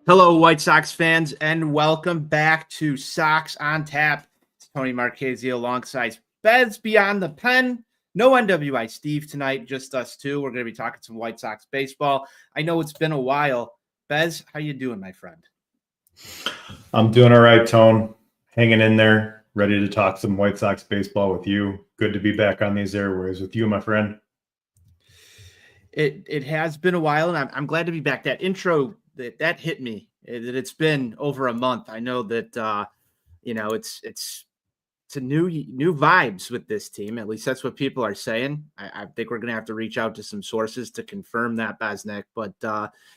Hello, White Sox fans, and welcome back to Sox on Tap. It's Tony Marchese alongside Bez Beyond the Pen. No NWI Steve tonight, just us two. We're going to be talking some White Sox baseball. I know it's been a while. Bez, how you doing, my friend? I'm doing all right, Tone. Hanging in there, ready to talk some White Sox baseball with you. Good to be back on these airways with you, my friend. It has been a while, and I'm glad to be back. That intro that hit me. That it's been over a month. I know that it's a new vibes with this team. At least that's what people are saying. I think we're going to have to reach out to some sources to confirm that, Besnik. But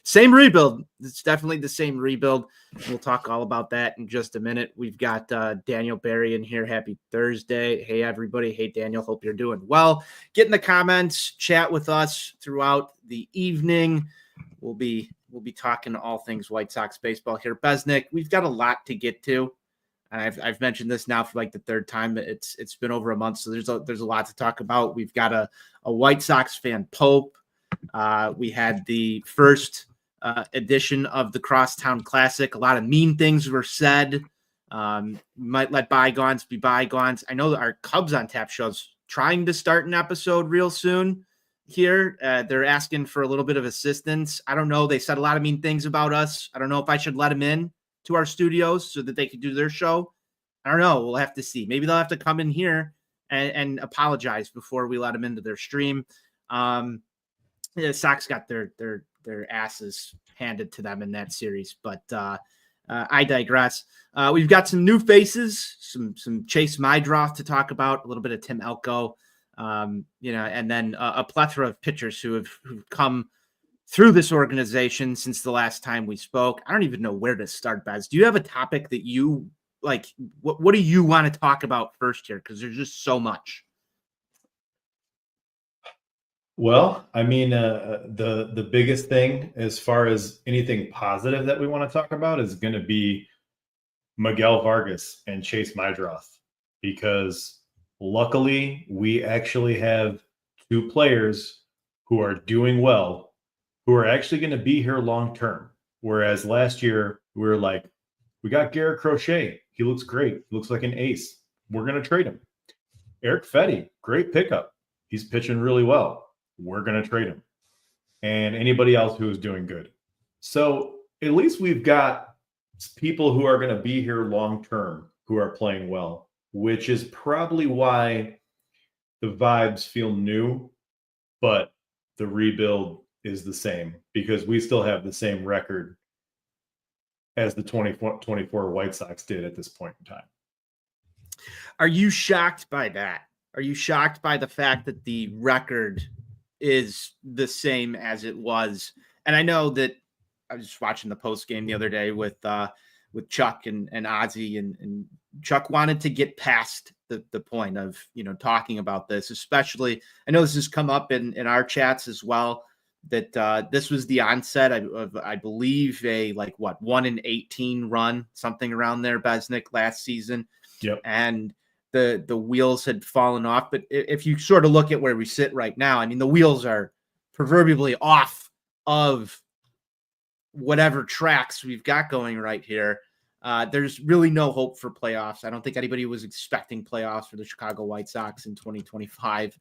same rebuild. It's definitely the same rebuild. We'll talk all about that in just a minute. We've got Daniel Barry in here. Happy Thursday. Hey, everybody. Hey, Daniel. Hope you're doing well. Get in the comments. Chat with us throughout the evening. We'll be talking all things White Sox baseball here. Besnik, we've got a lot to get to. I've mentioned this now for like the third time. It's been over a month, so there's a lot to talk about. We've got a White Sox fan Pope. We had the first edition of the Crosstown Classic. A lot of mean things were said. Might let bygones be bygones. I know that our Cubs on Tap show's trying to start an episode real soon here. They're asking for a little bit of assistance. I don't know. They said a lot of mean things about us. I don't know if I should let them in to our studios so that they could do their show. I don't know. We'll have to see. Maybe they'll have to come in here and apologize before we let them into their stream. The Sox got their asses handed to them in that series, but I digress. We've got some new faces, some Chase Mydroth to talk about, a little bit of Tim Elko, and then a plethora of pitchers who've come through this organization since the last time we spoke. I don't even know where to start, Bez. Do you have a topic that you like? What do you want to talk about first here? Because there's just so much. Well, I mean, the biggest thing as far as anything positive that we want to talk about is going to be Miguel Vargas and Chase Mydroth, because luckily we actually have two players who are doing well, who are actually going to be here long term. Whereas last year we were like, we got Garrett Crochet. He looks great. He looks like an ace. We're going to trade him. Eric Fetty, great pickup. He's pitching really well. We're going to trade him. And anybody else who is doing good. So at least we've got people who are going to be here long term who are playing well, which is probably why the vibes feel new, but the rebuild is the same, because we still have the same record as the 24 White Sox did at this point in time. Are you shocked by that? Are you shocked by the fact that the record is the same as it was? And I know that I was just watching the post game the other day with Chuck and Ozzy, and Chuck wanted to get past the point of, talking about this, especially, I know this has come up in our chats as well, that this was the onset of, I believe, a 1-18 run, something around there, Besnik, last season. Yep. And the wheels had fallen off. But if you sort of look at where we sit right now, I mean, the wheels are proverbially off of whatever tracks we've got going right here. There's really no hope for playoffs. I don't think anybody was expecting playoffs for the Chicago White Sox in 2025.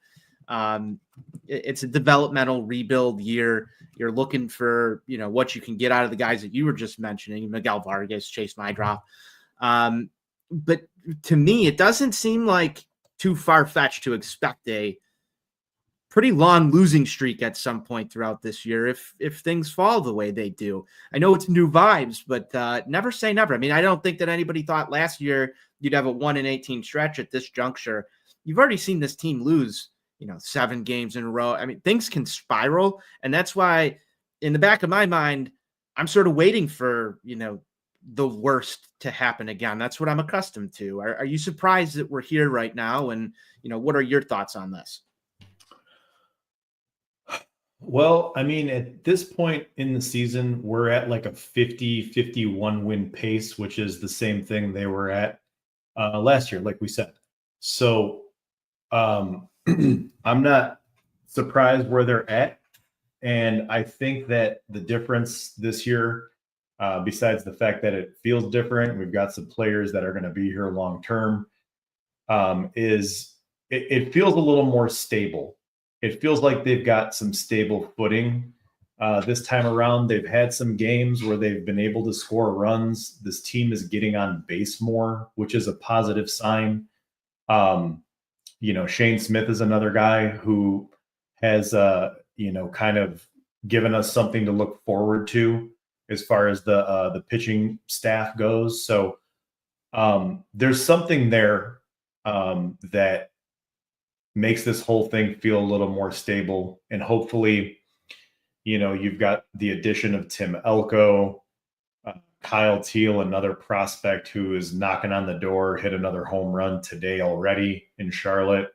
It's a developmental rebuild year. You're looking for, what you can get out of the guys that you were just mentioning, Miguel Vargas, Chase Mydroth. But to me, it doesn't seem like too far-fetched to expect a pretty long losing streak at some point throughout this year if things fall the way they do. I know it's new vibes, but never say never. I mean, I don't think that anybody thought last year you'd have a 1-18 stretch at this juncture. You've already seen this team lose, 7 games in a row. I mean, things can spiral, and that's why in the back of my mind, I'm sort of waiting for, the worst to happen again. That's what I'm accustomed to. Are you surprised that we're here right now? And, what are your thoughts on this? Well, I mean, at this point in the season, we're at like a 50-51 win pace, which is the same thing they were at last year, like we said. So I'm not surprised where they're at. And I think that the difference this year besides the fact that it feels different, we've got some players that are going to be here long term. It feels a little more stable. It feels like they've got some stable footing. This time around, they've had some games where they've been able to score runs. This team is getting on base more, which is a positive sign. Shane Smith is another guy who has, kind of given us something to look forward to as far as the pitching staff goes. So there's something there that makes this whole thing feel a little more stable. And hopefully, you've got the addition of Tim Elko, Kyle Teal, another prospect who is knocking on the door, hit another home run today already in Charlotte.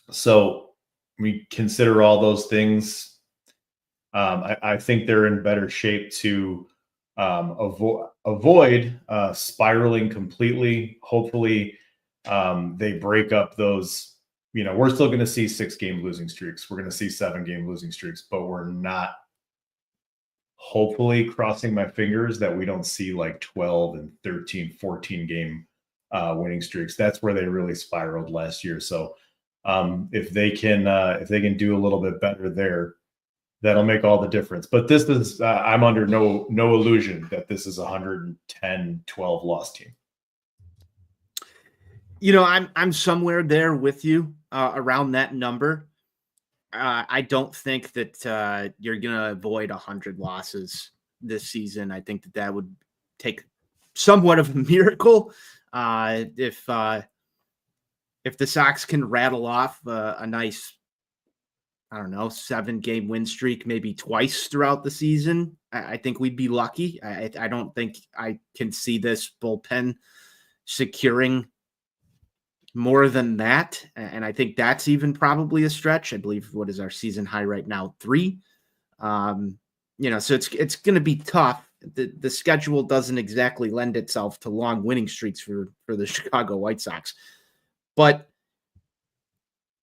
So we consider all those things. I think they're in better shape to avoid spiraling completely. Hopefully, they break up those. We're still going to see 6-game losing streaks. We're going to see 7-game losing streaks, but we're not, hopefully, crossing my fingers that we don't see like 12 and 13, 14-game winning streaks. That's where they really spiraled last year. So if they can do a little bit better there, that'll make all the difference. But this is I'm under no illusion that this is a 110-12 loss team. I'm somewhere there with you around that number. I don't think that you're going to avoid 100 losses this season. I think that would take somewhat of a miracle if the Sox can rattle off a nice, 7-game win streak, maybe twice throughout the season. I think we'd be lucky. I don't think I can see this bullpen securing more than that. And I think that's even probably a stretch. I believe, what is our season high right now? 3. So it's going to be tough. The schedule doesn't exactly lend itself to long winning streaks for the Chicago White Sox. But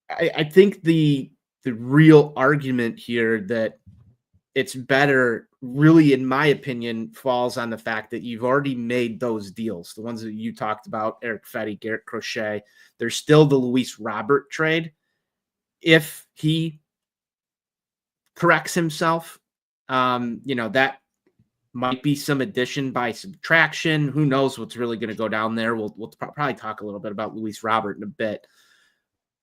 I think the real argument here that it's better, really, in my opinion, falls on the fact that you've already made those deals. The ones that you talked about, Eric Fetty, Garrett Crochet. There's still the Luis Robert trade. If he corrects himself, that might be some addition by subtraction. Who knows what's really going to go down there? We'll probably talk a little bit about Luis Robert in a bit.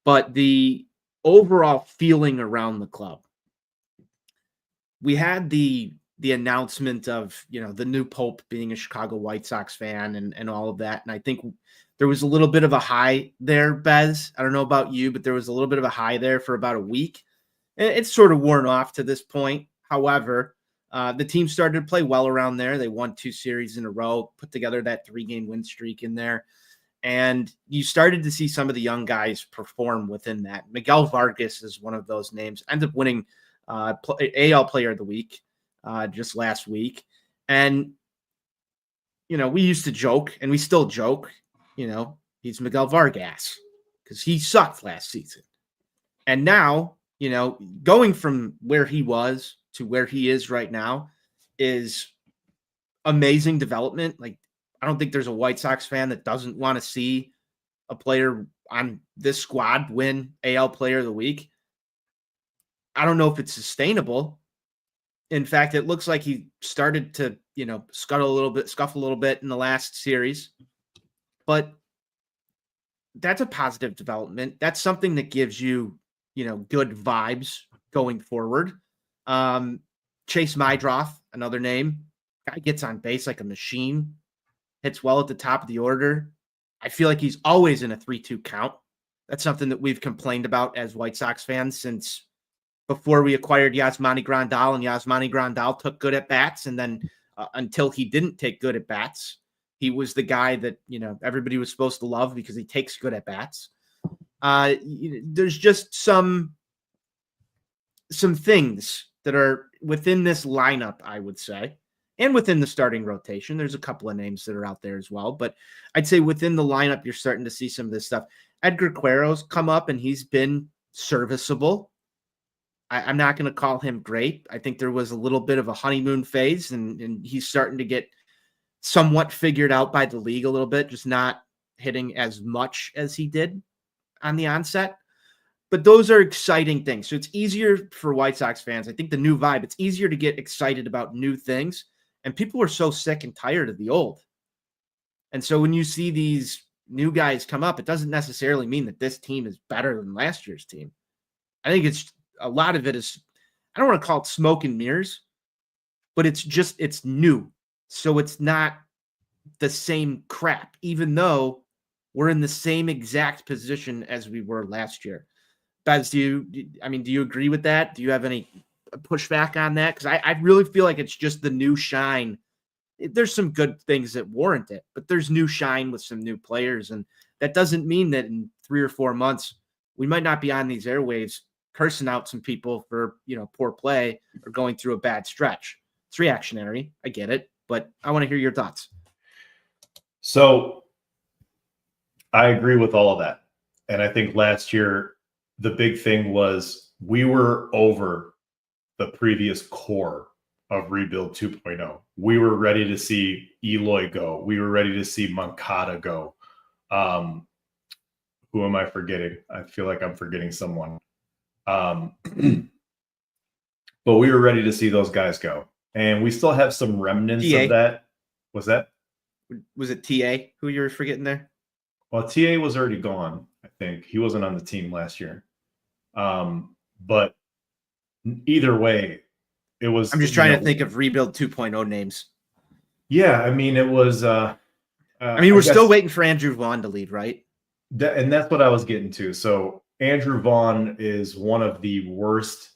But the overall feeling around the club, we had the announcement of, the new Pope being a Chicago White Sox fan and all of that. And I think there was a little bit of a high there, Bez. I don't know about you, but there was a little bit of a high there for about a week. And it's sort of worn off to this point. However, the team started to play well around there. They won 2 series in a row, put together that 3-game win streak in there. And you started to see some of the young guys perform within that. Miguel Vargas is one of those names. Ended up winning AL Player of the Week just last week. And, we used to joke, and we still joke, he's Miguel Vargas because he sucked last season. And now, going from where he was to where he is right now is amazing development. Like, I don't think there's a White Sox fan that doesn't want to see a player on this squad win AL Player of the Week. I don't know if it's sustainable. In fact, it looks like he started to, scuff a little bit in the last series. But that's a positive development. That's something that gives you, good vibes going forward. Chase Mydroth, another name. Guy gets on base like a machine. Hits well at the top of the order. I feel like he's always in a 3-2 count. That's something that we've complained about as White Sox fans since before we acquired Yasmani Grandal, and Yasmani Grandal took good at bats. And then until he didn't take good at bats, he was the guy that, everybody was supposed to love because he takes good at bats. There's just some things that are within this lineup, I would say, and within the starting rotation. There's a couple of names that are out there as well, but I'd say within the lineup, you're starting to see some of this stuff. Edgar Cuero's come up and he's been serviceable. I'm not going to call him great. I think there was a little bit of a honeymoon phase, and he's starting to get somewhat figured out by the league a little bit, just not hitting as much as he did on the onset. But those are exciting things. So it's easier for White Sox fans. I think the new vibe, it's easier to get excited about new things. And people are so sick and tired of the old. And so when you see these new guys come up, it doesn't necessarily mean that this team is better than last year's team. I think it's a lot of it is, I don't want to call it smoke and mirrors, but it's new. So it's not the same crap, even though we're in the same exact position as we were last year. Bez, do you agree with that? Do you have any pushback on that? Because I really feel like it's just the new shine. There's some good things that warrant it, but there's new shine with some new players. And that doesn't mean that in 3 or 4 months, we might not be on these airwaves cursing out some people for, poor play or going through a bad stretch. It's reactionary. I get it, but I want to hear your thoughts. So I agree with all of that. And I think last year, the big thing was we were over the previous core of Rebuild 2.0. We were ready to see Eloy go. We were ready to see Moncada go. Who am I forgetting? I feel like I'm forgetting someone. But we were ready to see those guys go. And we still have some remnants TA. of that. Was it TA who you were forgetting there? Well, TA was already gone, I think. He wasn't on the team last year. But either way, it was. I'm just trying to think of Rebuild 2.0 names. Yeah, I mean, it was. We're still waiting for Andrew Vaughn to lead, right? And that's what I was getting to. So Andrew Vaughn is one of the worst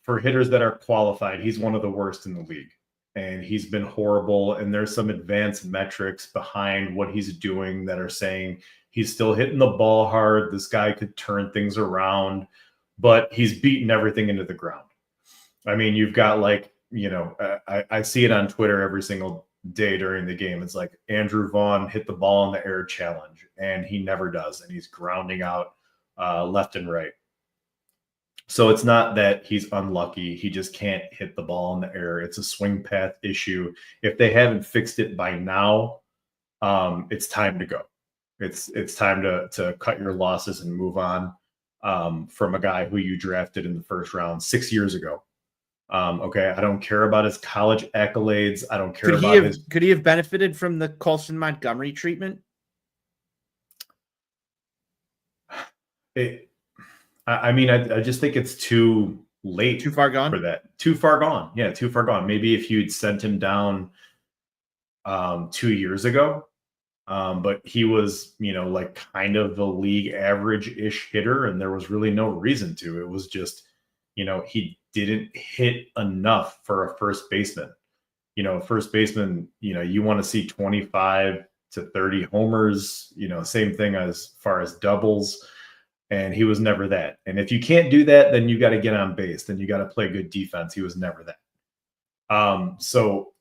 for hitters that are qualified. He's one of the worst in the league, and he's been horrible. And there's some advanced metrics behind what he's doing that are saying he's still hitting the ball hard. This guy could turn things around, but he's beaten everything into the ground. I mean, you've got I see it on Twitter every single day during the game. It's like Andrew Vaughn hit the ball in the air challenge, and he never does. And he's grounding out left and right. So it's not that he's unlucky. He just can't hit the ball in the air. It's a swing path issue. If they haven't fixed it by now, it's time to go. It's time to cut your losses and move on from a guy who you drafted in the first round 6 years ago. Okay, I don't care about his college accolades. I don't care Could he have benefited from the Colson Montgomery treatment? I just think it's too late. Too far gone? For that. Too far gone. Yeah, too far gone. Maybe if you'd sent him down 2 years ago, but he was, kind of the league average-ish hitter, and there was really no reason to. It was just, he didn't hit enough for a first baseman. First baseman, you want to see 25 to 30 homers, same thing as far as doubles. And he was never that. And if you can't do that, then you got to get on base. Then you got to play good defense. He was never that. So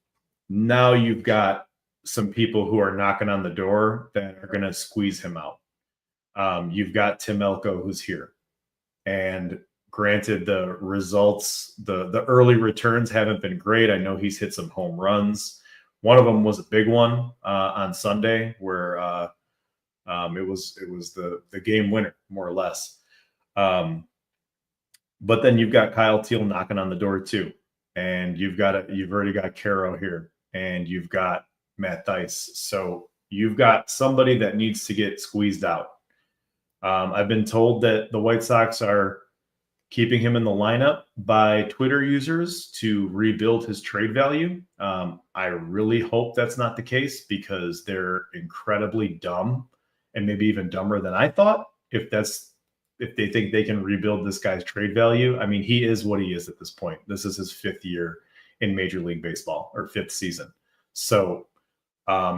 now you've got some people who are knocking on the door that are going to squeeze him out. You've got Tim Elko, who's here. And granted, the results, the early returns haven't been great. I know he's hit some home runs. One of them was a big one on Sunday where it was the game winner, more or less. But then you've got Kyle Teal knocking on the door too, and you've already got Caro here, and you've got Matt Dice. So you've got somebody that needs to get squeezed out. I've been told that the White Sox are keeping him in the lineup by Twitter users to rebuild his trade value. I really hope that's not the case, because they're incredibly dumb, and maybe even dumber than I thought. If they think they can rebuild this guy's trade value. I mean, he is what he is at this point. This is his 5th year in Major League Baseball, or 5th season. So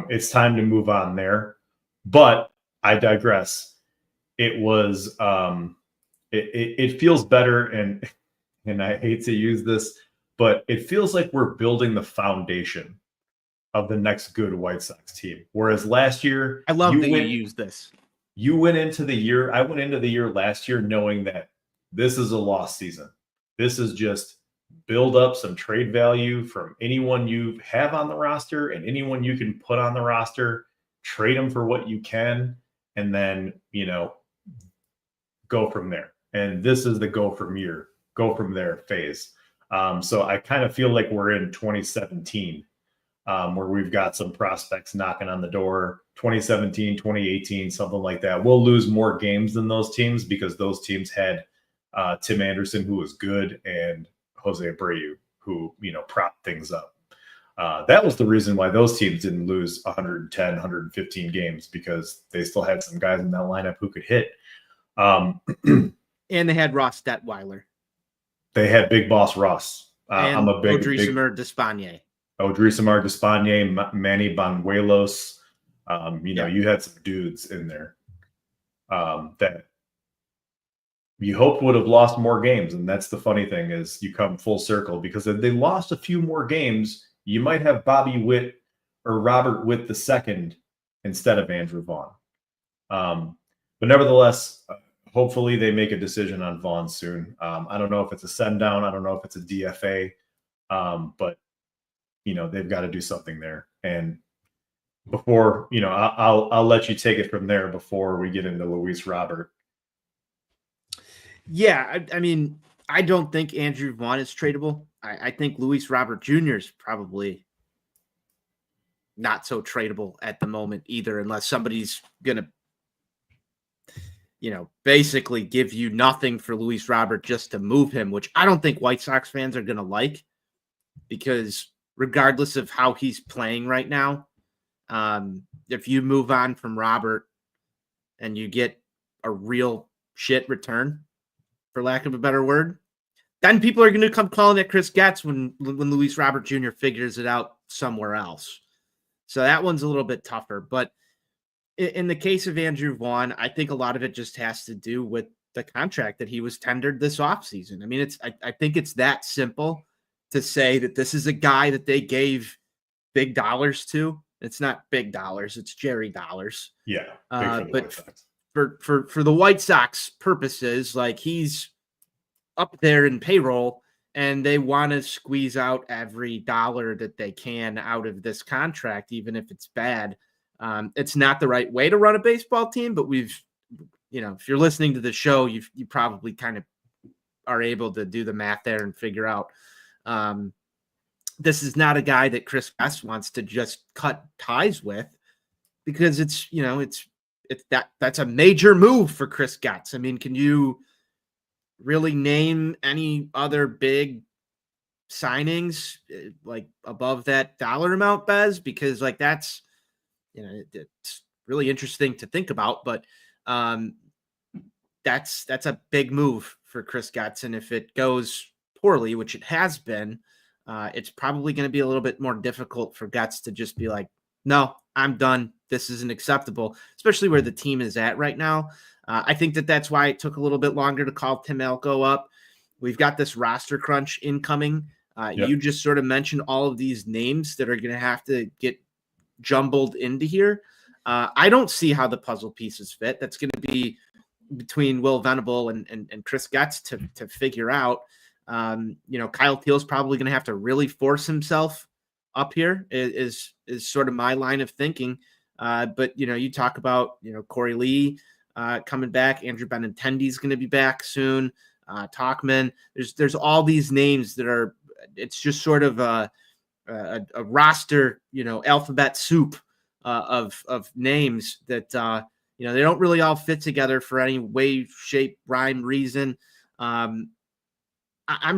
it's time to move on there. But I digress. It was it feels better, and I hate to use this, but it feels like we're building the foundation of the next good White Sox team. Whereas last year, I love that you use this. You went into the year. I went into the year last year knowing that this is a lost season. This is just build up some trade value from anyone you have on the roster and anyone you can put on the roster, trade them for what you can, and then, go from there. And this is the go from there phase. So I kind of feel like we're in 2017, where we've got some prospects knocking on the door. 2017, 2018, something like that. We'll lose more games than those teams because those teams had Tim Anderson, who was good, and Jose Abreu, who, propped things up. That was the reason why those teams didn't lose 110, 115 games, because they still had some guys in that lineup who could hit. And they had Ross Detweiler. They had Big Boss Ross. I'm a big Odrisamer Despaigne. Odrisamer Despaigne, Manny Banuelos. You had some dudes in there that you hoped would have lost more games. And that's the funny thing, is you come full circle, because if they lost a few more games, you might have Bobby Witt or Robert Witt II instead of Andrew Vaughn. But nevertheless, hopefully they make a decision on Vaughn soon. I don't know if it's a send down. I don't know if it's a DFA, but they've got to do something there. And before, I'll let you take it from there before we get into Luis Robert. Yeah, I mean, I don't think Andrew Vaughn is tradable. I think Luis Robert Jr. is probably not so tradable at the moment either, unless somebody's going to, basically give you nothing for Luis Robert just to move him, which I don't think White Sox fans are going to like, because regardless of how he's playing right now, if you move on from Robert and you get a real shit return, for lack of a better word, then people are going to come calling it Chris Getz when Luis Robert Jr. figures it out somewhere else. So that one's a little bit tougher. But in the case of Andrew Vaughn, I think a lot of it just has to do with the contract that he was tendered this offseason. I mean, I think it's that simple to say that this is a guy that they gave big dollars to. It's not big dollars, it's Jerry dollars. Yeah. But for the White Sox purposes, like, he's up there in payroll, and they want to squeeze out every dollar that they can out of this contract, even if it's bad. It's not the right way to run a baseball team, but we've, if you're listening to the show, you probably kind of are able to do the math there and figure out this is not a guy that Chris Getz wants to just cut ties with, because that's a major move for Chris Getz. I mean, can you really name any other big signings like above that dollar amount, Bez? Because that's, it's really interesting to think about, but that's a big move for Chris Getz. And if it goes poorly, which it has been, it's probably going to be a little bit more difficult for Getz to just be like, no, I'm done. This isn't acceptable, especially where the team is at right now. I think that's why it took a little bit longer to call Tim Elko up. We've got this roster crunch incoming. Yep. You just sort of mentioned all of these names that are going to have to get jumbled into here. I don't see how the puzzle pieces fit. That's going to be between Will Venable and Chris Getz to figure out. Kyle Teal's probably going to have to really force himself up here is sort of my line of thinking. But, you talk about, Corey Lee coming back. Andrew Benintendi is going to be back soon. Talkman. There's all these names that are, it's just sort of a roster, alphabet soup of names that, they don't really all fit together for any way, shape, rhyme, reason. I'm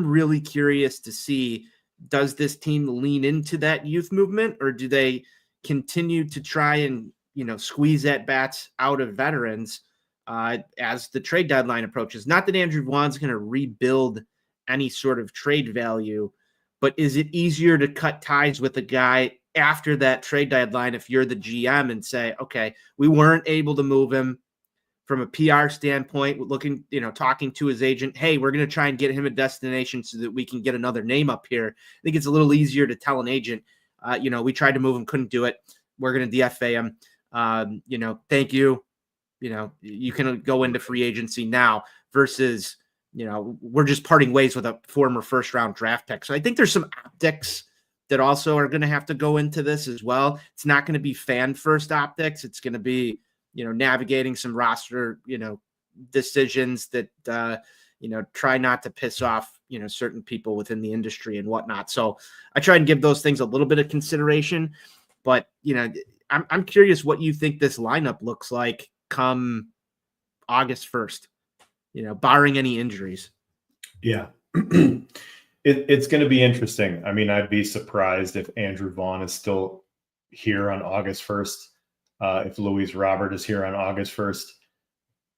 really curious to see, does this team lean into that youth movement, or do they continue to try and, squeeze at bats out of veterans as the trade deadline approaches? Not that Andrew Vaughn's going to rebuild any sort of trade value, but is it easier to cut ties with a guy after that trade deadline if you're the GM and say, okay, we weren't able to move him from a PR standpoint, looking, talking to his agent, hey, we're going to try and get him a destination so that we can get another name up here. I think it's a little easier to tell an agent, we tried to move him, couldn't do it. We're going to DFA him. Thank you. You can go into free agency now, versus we're just parting ways with a former first-round draft pick. So I think there's some optics that also are going to have to go into this as well. It's not going to be fan-first optics. It's going to be, navigating some roster, decisions that, try not to piss off, certain people within the industry and whatnot. So I try and give those things a little bit of consideration. But, I'm curious what you think this lineup looks like come August 1st. Barring any injuries. Yeah. It's going to be interesting. I mean, I'd be surprised if Andrew Vaughn is still here on August 1st. If Luis Robert is here on August 1st.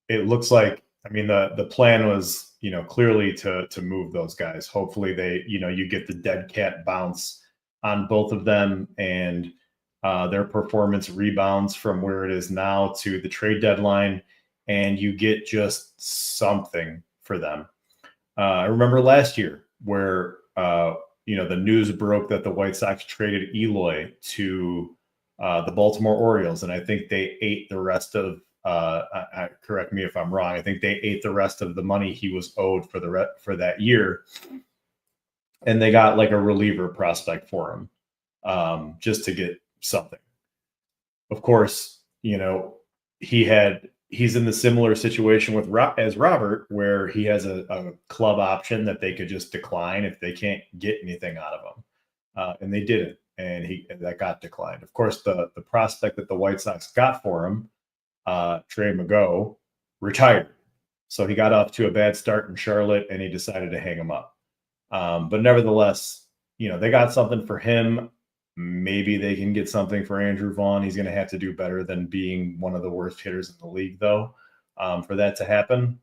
It looks like, I mean, the plan was, clearly to move those guys. Hopefully they, you get the dead cat bounce on both of them, and their performance rebounds from where it is now to the trade deadline, and you get just something for them. I remember last year where, the news broke that the White Sox traded Eloy to the Baltimore Orioles, and I think they ate the rest of, correct me if I'm wrong, I think they ate the rest of the money he was owed for that year, and they got like a reliever prospect for him, just to get something. Of course, he's in the similar situation as Robert, where he has a club option that they could just decline if they can't get anything out of him. And they didn't, and that got declined. Of course, the prospect that the White Sox got for him, Trey Mago, retired. So he got off to a bad start in Charlotte, and he decided to hang him up. But nevertheless, they got something for him. Maybe they can get something for Andrew Vaughn. He's going to have to do better than being one of the worst hitters in the league, though, for that to happen.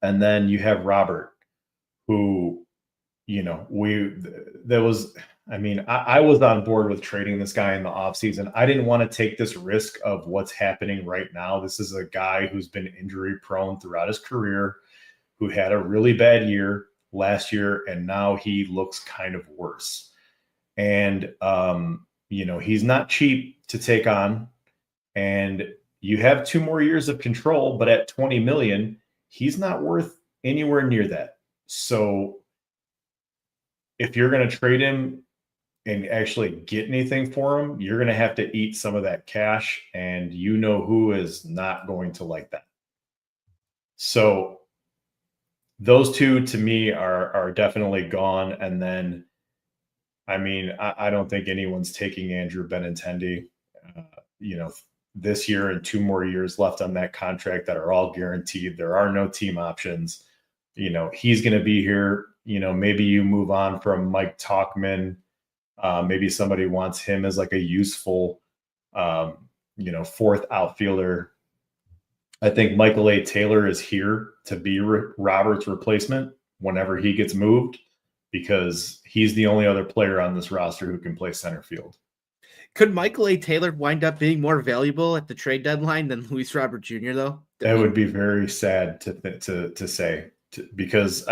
And then you have Robert, who, I was on board with trading this guy in the offseason. I didn't want to take this risk of what's happening right now. This is a guy who's been injury prone throughout his career, who had a really bad year last year, and now he looks kind of worse. And, he's not cheap to take on, and you have 2 more years of control, but at $20 million, he's not worth anywhere near that. So if you're going to trade him and actually get anything for him, you're going to have to eat some of that cash, and who is not going to like that. So those two to me are definitely gone. And then, I don't think anyone's taking Andrew Benintendi, this year and 2 more years left on that contract that are all guaranteed. There are no team options. He's going to be here. Maybe you move on from Mike Tauchman. Maybe somebody wants him as like a useful, 4th outfielder. I think Michael A. Taylor is here to be Robert's replacement whenever he gets moved, because he's the only other player on this roster who can play center field. Could Michael A. Taylor wind up being more valuable at the trade deadline than Luis Robert Jr., though? That would be very sad to say, because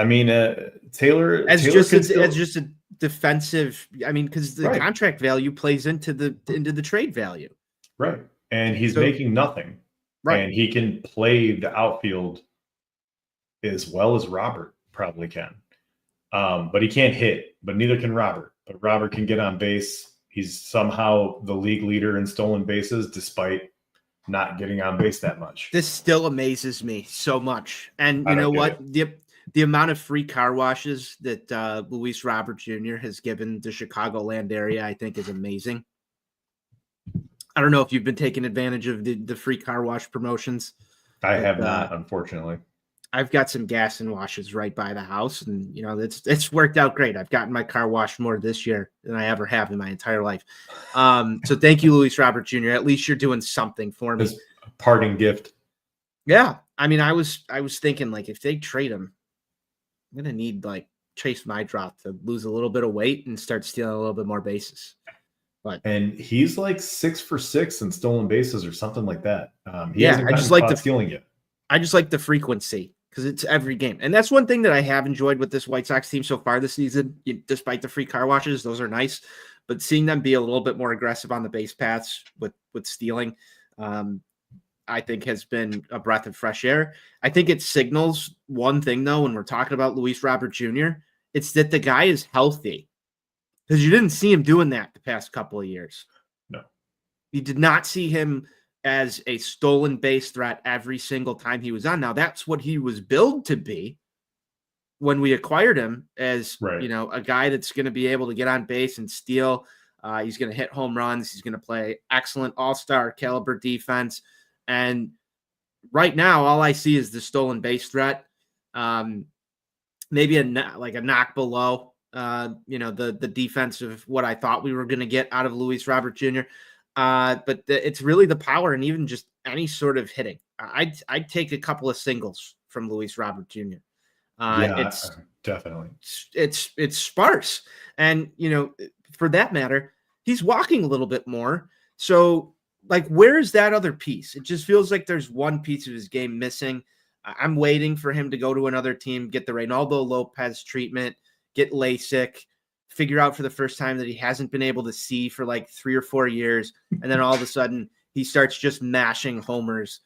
Taylor as just a defensive. Because the contract value plays into the trade value, right? And he's making nothing, right? And he can play the outfield as well as Robert probably can. But he can't hit, but neither can Robert. But Robert can get on base. He's somehow the league leader in stolen bases, despite not getting on base that much. This still amazes me so much. And you know what? The amount of free car washes that Luis Robert Jr. has given the Chicagoland area, I think, is amazing. I don't know if you've been taking advantage of the free car wash promotions. I have not, unfortunately. I've got some gas and washes right by the house, and it's worked out great. I've gotten my car washed more this year than I ever have in my entire life. So thank you, Luis Robert Jr. At least you're doing something for me. His parting gift. Yeah, I was thinking, like, if they trade him, I'm gonna need like Chase Mydroth to lose a little bit of weight and start stealing a little bit more bases. And he's like 6 for 6 in stolen bases or something like that. I just like stealing it. I just like the frequency, because it's every game. And that's one thing that I have enjoyed with this White Sox team so far this season, despite the free car washes. Those are nice. But seeing them be a little bit more aggressive on the base paths with stealing, I think has been a breath of fresh air. I think it signals one thing, though, when we're talking about Luis Robert Jr., it's that the guy is healthy, because you didn't see him doing that the past couple of years. No. You did not see him as a stolen base threat every single time he was on. Now, that's what he was billed to be when we acquired him, as Right. a guy that's going to be able to get on base and steal. He's going to hit home runs. He's going to play excellent all-star caliber defense. And right now, all I see is the stolen base threat. Maybe a knock below, the defense of what I thought we were going to get out of Luis Robert Jr. But it's really the power, and even just any sort of hitting. I'd take a couple of singles from Luis Robert Jr. It's definitely it's sparse, and for that matter, he's walking a little bit more. So, like, where is that other piece? It just feels like there's one piece of his game missing. I'm waiting for him to go to another team, get the Reynaldo Lopez treatment, get LASIK, figure out for the first time that he hasn't been able to see for like 3 or 4 years, and then all of a sudden he starts just mashing homers,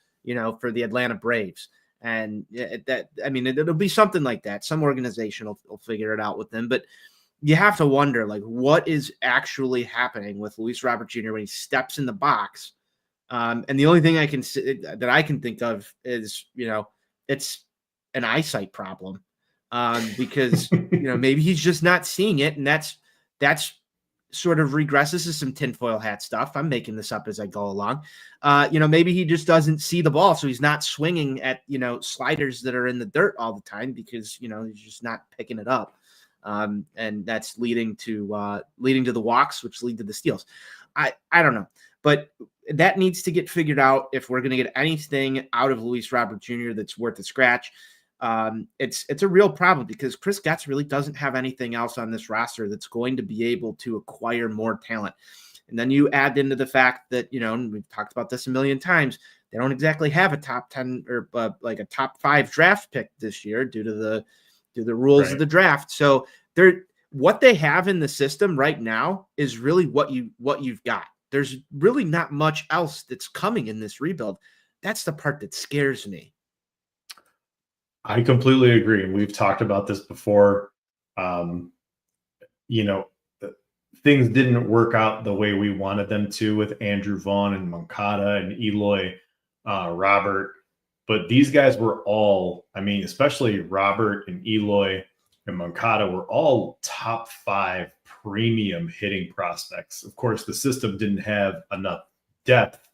for the Atlanta Braves. And it'll be something like that. Some organization will figure it out with them, but you have to wonder, like, what is actually happening with Luis Robert Jr. when he steps in the box. And the only thing that I can think of is, it's an eyesight problem, because maybe he's just not seeing it, and that's sort of regresses to some tinfoil hat stuff. I'm making this up as I go along. Maybe he just doesn't see the ball, so he's not swinging at sliders that are in the dirt all the time, because he's just not picking it up, and that's leading to the walks, which lead to the steals. I don't know, but that needs to get figured out if we're going to get anything out of Luis Robert Jr. that's worth a scratch. It's a real problem, because Chris Getz really doesn't have anything else on this roster that's going to be able to acquire more talent. And then you add into the fact that, and we've talked about this a million times, they don't exactly have a top 10 or like a top 5 draft pick this year due to the rules of the draft. So what they have in the system right now is really what you've got. There's really not much else that's coming in this rebuild. That's the part that scares me. I completely agree. We've talked about this before. Things didn't work out the way we wanted them to with Andrew Vaughn and Moncada and Eloy, Robert. But these guys were all, especially Robert and Eloy and Moncada, were all top 5 premium hitting prospects. Of course, the system didn't have enough depth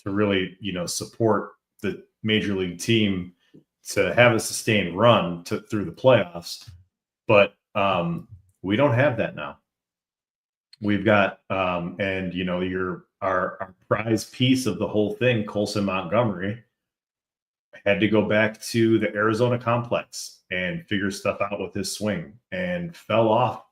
to really, support the major league team to have a sustained run through the playoffs. But we don't have that now. We've got, our prize piece of the whole thing, Colson Montgomery, had to go back to the Arizona complex and figure stuff out with his swing, and fell off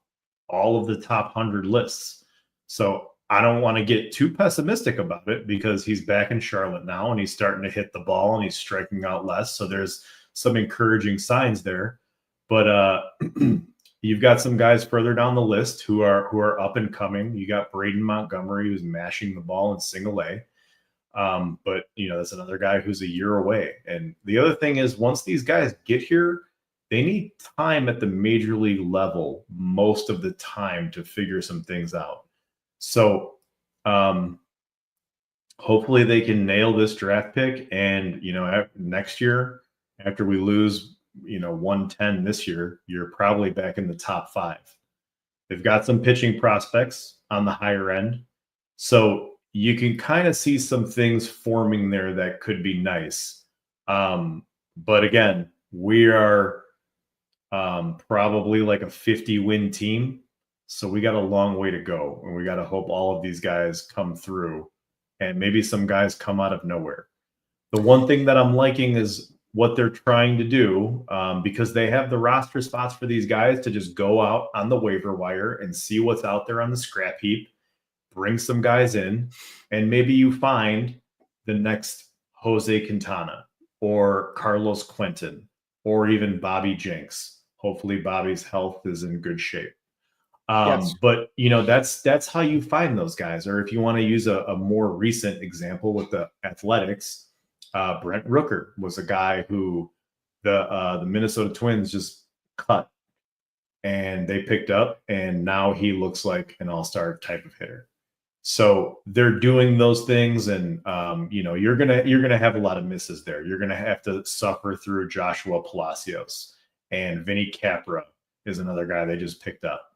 all of the top 100 lists. So I don't want to get too pessimistic about it, because he's back in Charlotte now and he's starting to hit the ball and he's striking out less. So there's some encouraging signs there. But you've got some guys further down the list who are up and coming. You got Braden Montgomery, who's mashing the ball in single A. But that's another guy who's a year away. And the other thing is, once these guys get here, they need time at the major league level most of the time to figure some things out. So hopefully they can nail this draft pick, and next year, after we lose 110 this year, you're probably back in the top 5. They've got some pitching prospects on the higher end, so you can kind of see some things forming there that could be nice. But again, we are probably like a 50-win team. So we got a long way to go, and we got to hope all of these guys come through, and maybe some guys come out of nowhere. The one thing that I'm liking is what they're trying to do, because they have the roster spots for these guys to just go out on the waiver wire and see what's out there on the scrap heap, bring some guys in, and maybe you find the next Jose Quintana or Carlos Quentin or even Bobby Jenks. Hopefully Bobby's health is in good shape. Yes. But that's how you find those guys. Or if you want to use a more recent example with the Athletics, Brent Rooker was a guy who the Minnesota Twins just cut, and they picked up, and now he looks like an all-star type of hitter. So they're doing those things, and you're gonna have a lot of misses there. You're gonna have to suffer through Joshua Palacios, and Vinny Capra is another guy they just picked up.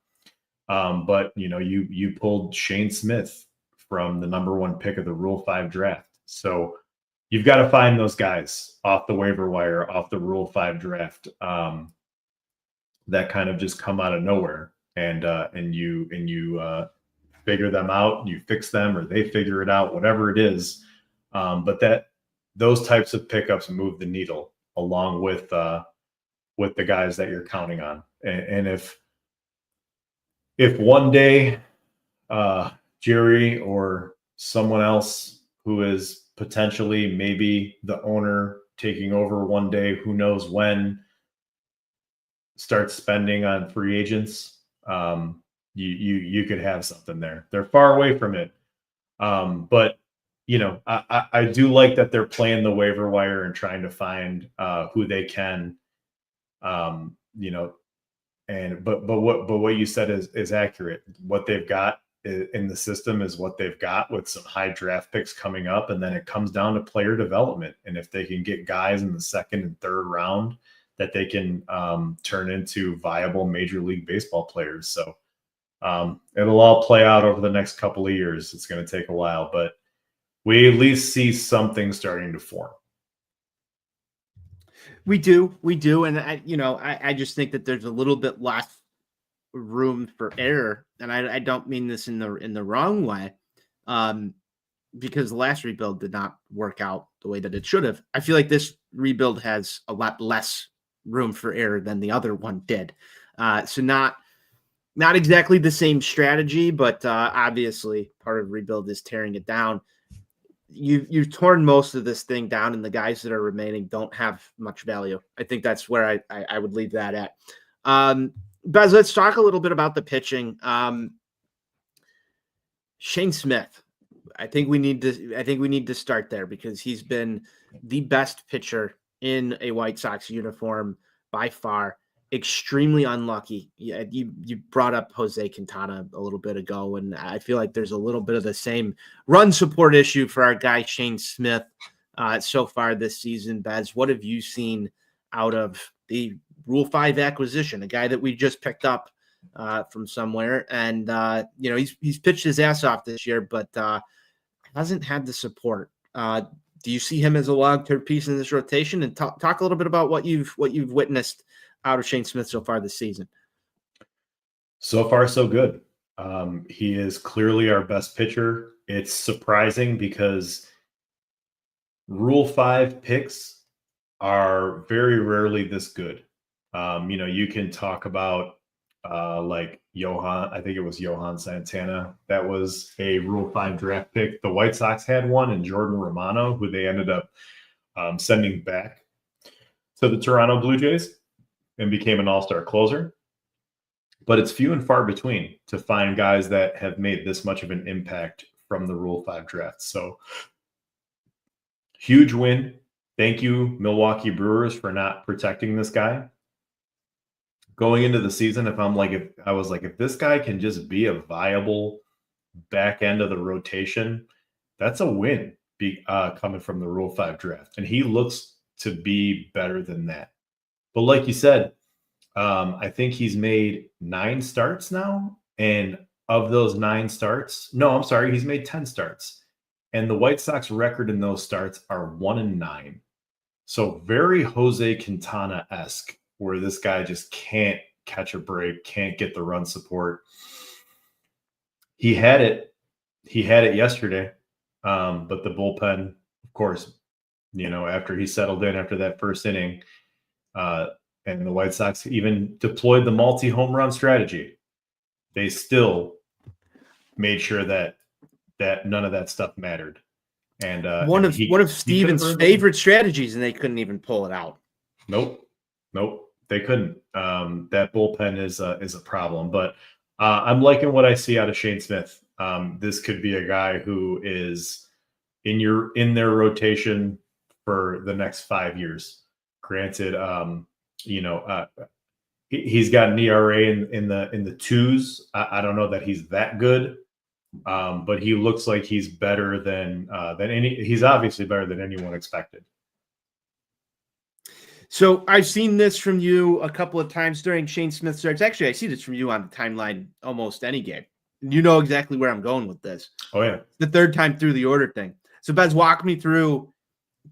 But you pulled Shane Smith from the number 1 pick of the Rule 5 draft. So you've got to find those guys off the waiver wire, off the Rule 5 draft, that kind of just come out of nowhere, and you figure them out, you fix them, or they figure it out, whatever it is. But those types of pickups move the needle along with the guys that you're counting on. And if one day Jerry or someone else who is potentially maybe the owner taking over one day, who knows when, starts spending on free agents, you could have something there. They're far away from it. But I do like that they're playing the waiver wire and trying to find who they can, but what you said is accurate. What they've got in the system is what they've got, with some high draft picks coming up, and then it comes down to player development. And if they can get guys in the 2nd and 3rd round that they can turn into viable Major League Baseball players. So it'll all play out over the next couple of years. It's going to take a while, but we at least see something starting to form. We do. And I just think that there's a little bit less room for error. And I don't mean this in the wrong way, because the last rebuild did not work out the way that it should have. I feel like this rebuild has a lot less room for error than the other one did. So not exactly the same strategy, but obviously part of rebuild is tearing it down. You've torn most of this thing down, and the guys that are remaining don't have much value. I think that's where I would leave that at. Bez, let's talk a little bit about the pitching. Shane Smith, I think we need to start there, because he's been the best pitcher in a White Sox uniform by far. Extremely unlucky. Yeah, you brought up Jose Quintana a little bit ago, and I feel like there's a little bit of the same run support issue for our guy Shane Smith so far this season. Bez, what have you seen out of the Rule 5 acquisition, a guy that we just picked up from somewhere, and he's pitched his ass off this year, but hasn't had the support. Do you see him as a long-term piece in this rotation? And talk a little bit about what you've witnessed out of Shane Smith so far this season. So far, so good. He is clearly our best pitcher. It's surprising because Rule 5 picks are very rarely this good. You can talk about like Johan, I think it was Johan Santana. That was a Rule 5 draft pick. The White Sox had one, and Jordan Romano, who they ended up sending back to the Toronto Blue Jays and became an all-star closer. But it's few and far between to find guys that have made this much of an impact from the Rule 5 draft. So huge win. Thank you, Milwaukee Brewers, for not protecting this guy. Going into the season, if this guy can just be a viable back end of the rotation, that's a win coming from the Rule 5 draft. And he looks to be better than that. But like you said, I think he's made 9 starts now. And of those 9 starts, he's made 10 starts. And the White Sox record in those starts are 1-9. So very Jose Quintana-esque, where this guy just can't catch a break, can't get the run support. He had it yesterday. But the bullpen, of course, after he settled in after that first inning, and the White Sox even deployed the multi-home run strategy, they still made sure that none of that stuff mattered. And one of Steven's favorite strategies, and they couldn't even pull it out. Nope, they couldn't. That bullpen is a problem. But I'm liking what I see out of Shane Smith. This could be a guy who is in their rotation for the next 5 years. Granted, he's got an ERA in the twos. I don't know that he's that good, but he looks like he's better than any. He's obviously better than anyone expected. So I've seen this from you a couple of times during Shane Smith starts. Actually, I see this from you on the timeline almost any game. You know exactly where I'm going with this. Oh, yeah. The third time through the order thing. So Bez, walk me through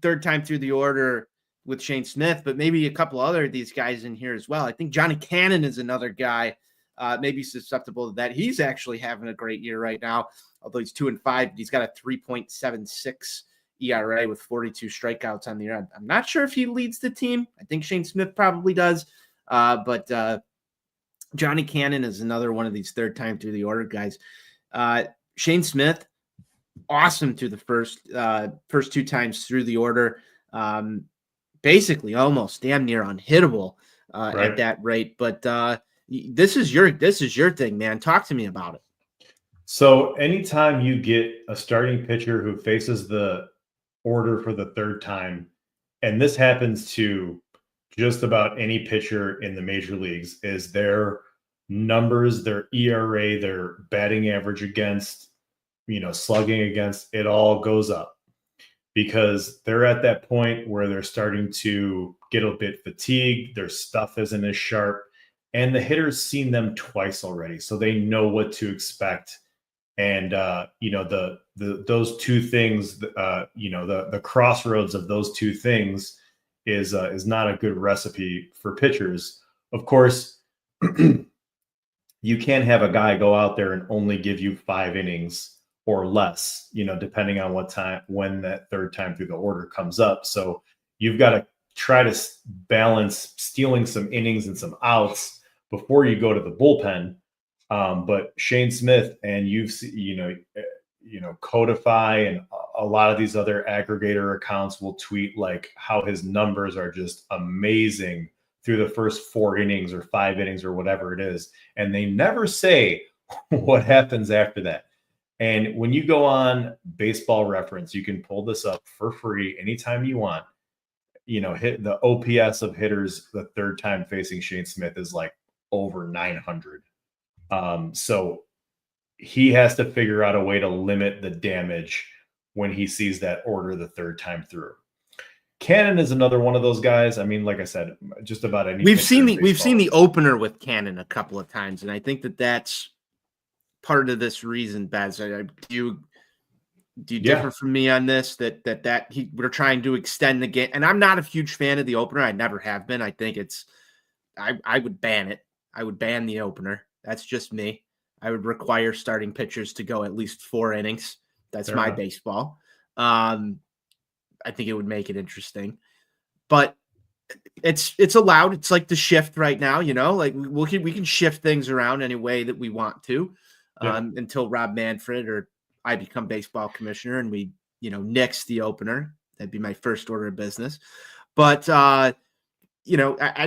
third time through the order with Shane Smith, but maybe a couple other of these guys in here as well. I think Johnny Cannon is another guy maybe susceptible to that. He's actually having a great year right now, although he's 2-5. He's got a 3.76 ERA with 42 strikeouts on the year. I'm not sure if he leads the team. I think Shane Smith probably does. But Johnny Cannon is another one of these third time through the order guys. Shane Smith, awesome through the first 2 times through the order. Basically almost damn near unhittable at that rate. But this is your thing, man. Talk to me about it. So anytime you get a starting pitcher who faces the order for the third time, and this happens to just about any pitcher in the major leagues, is their numbers, their ERA, their batting average against, slugging against, it all goes up because they're at that point where they're starting to get a bit fatigued. Their stuff isn't as sharp, and the hitter's seen them twice already, so they know what to expect. And those two things, the crossroads of those two things is not a good recipe for pitchers. Of course, you can't have a guy go out there and only give you 5 innings or less, depending on when that third time through the order comes up. So you've got to try to balance stealing some innings and some outs before you go to the bullpen. But Shane Smith and Codify and a lot of these other aggregator accounts will tweet like how his numbers are just amazing through the first 4 innings or 5 innings or whatever it is. And they never say what happens after that. And when you go on Baseball Reference, you can pull this up for free anytime you want. Hit the OPS of hitters the third time facing Shane Smith is like over 900. So he has to figure out a way to limit the damage when he sees that order the third time through. Cannon is another one of those guys. I mean, like I said, just about any. We've seen the opener with Cannon a couple of times, and I think that's part of this reason. Baz, do you differ from me on this? We're trying to extend the game, and I'm not a huge fan of the opener. I never have been. I think I would ban it. I would ban the opener. That's just me. I would require starting pitchers to go at least 4 innings. That's my baseball. I think it would make it interesting, but it's allowed. It's like the shift right now, like we can shift things around any way that we want to until Rob Manfred or I become baseball commissioner and we, nix the opener. That'd be my first order of business. But, I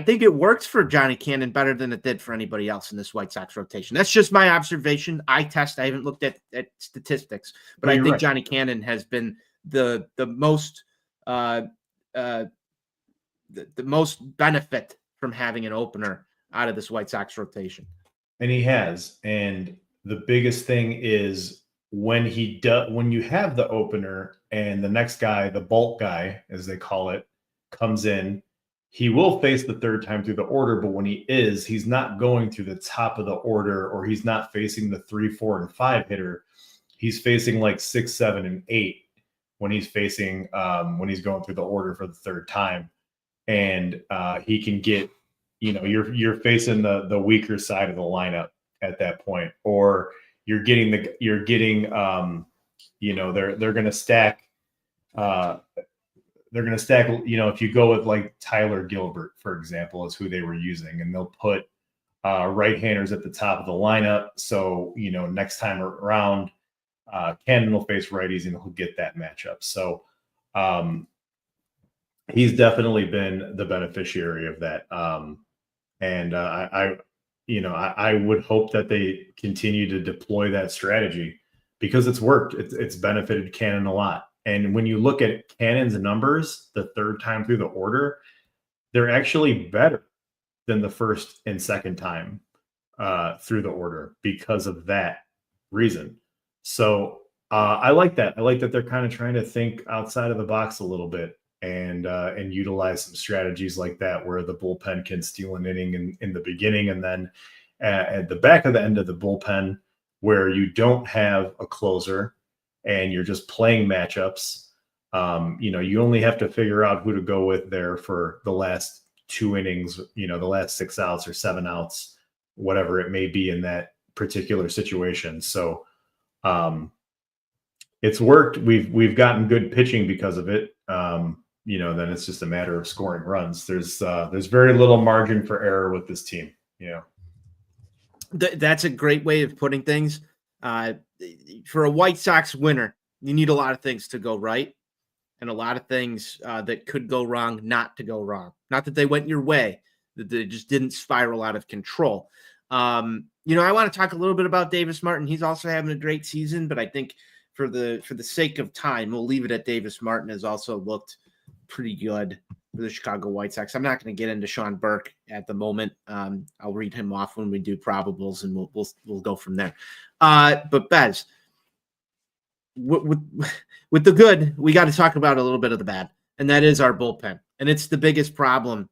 think it works for Johnny Cannon better than it did for anybody else in this White Sox rotation. That's just my observation. I haven't looked at statistics, but I think Johnny Cannon has been the most the most benefit from having an opener out of this White Sox rotation. And he has. And the biggest thing is when you have the opener and the next guy, the bulk guy, as they call it, comes in, he will face the third time through the order, but when he's not going through the top of the order, or he's not facing the 3, 4, and 5 hitter. He's facing like 6, 7, and 8 when he's facing when he's going through the order for the third time. And he can get, you're facing the weaker side of the lineup at that point, or they're going to stack. They're going to stack, if you go with like Tyler Gilbert, for example, is who they were using, and they'll put right-handers at the top of the lineup. So, next time around, Cannon will face righties and he'll get that matchup. So he's definitely been the beneficiary of that. And I would hope that they continue to deploy that strategy because it's worked. It's benefited Cannon a lot. And when you look at Cannon's numbers, the third time through the order, they're actually better than the first and second time through the order because of that reason. So I like that. I like that they're kind of trying to think outside of the box a little bit and utilize some strategies like that where the bullpen can steal an inning in the beginning, and then at the back of the end of the bullpen where you don't have a closer and you're just playing matchups. You only have to figure out who to go with there for the last 2 innings, the last 6 outs or 7 outs, whatever it may be in that particular situation. So it's worked. We've gotten good pitching because of it. Then it's just a matter of scoring runs. There's very little margin for error with this team. That's a great way of putting things. For a White Sox winner, you need a lot of things to go right and a lot of things that could go wrong not to go wrong. Not that they went your way, that they just didn't spiral out of control. I want to talk a little bit about Davis Martin. He's also having a great season, but I think for the sake of time, we'll leave it at Davis Martin has also looked pretty good for the Chicago White Sox. I'm not going to get into Sean Burke at the moment. I'll read him off when we do probables, and we'll go from there. But Bez, with the good, we got to talk about a little bit of the bad, and that is our bullpen. And it's the biggest problem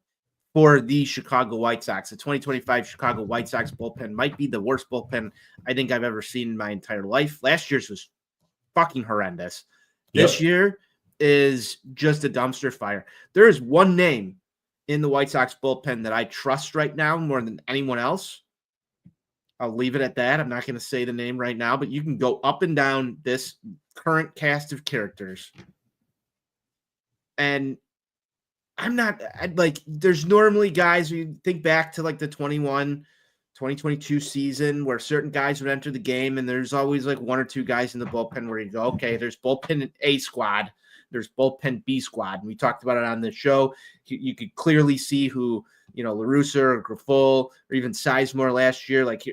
for the Chicago White Sox. The 2025 Chicago White Sox bullpen might be the worst bullpen I think I've ever seen in my entire life. Last year's was fucking horrendous. Yep. This year is just a dumpster fire. There is one name in the White Sox bullpen that I trust right now more than anyone else. I'll leave it at that. I'm not going to say the name right now, but you can go up and down this current cast of characters. And there's normally guys, you think back to like the 2022 season where certain guys would enter the game, and there's always like 1 or 2 guys in the bullpen where you go, okay, there's bullpen A squad, there's bullpen B squad. And we talked about it on the show. You could clearly see who, LaRussa or Grifol or even Sizemore last year, like,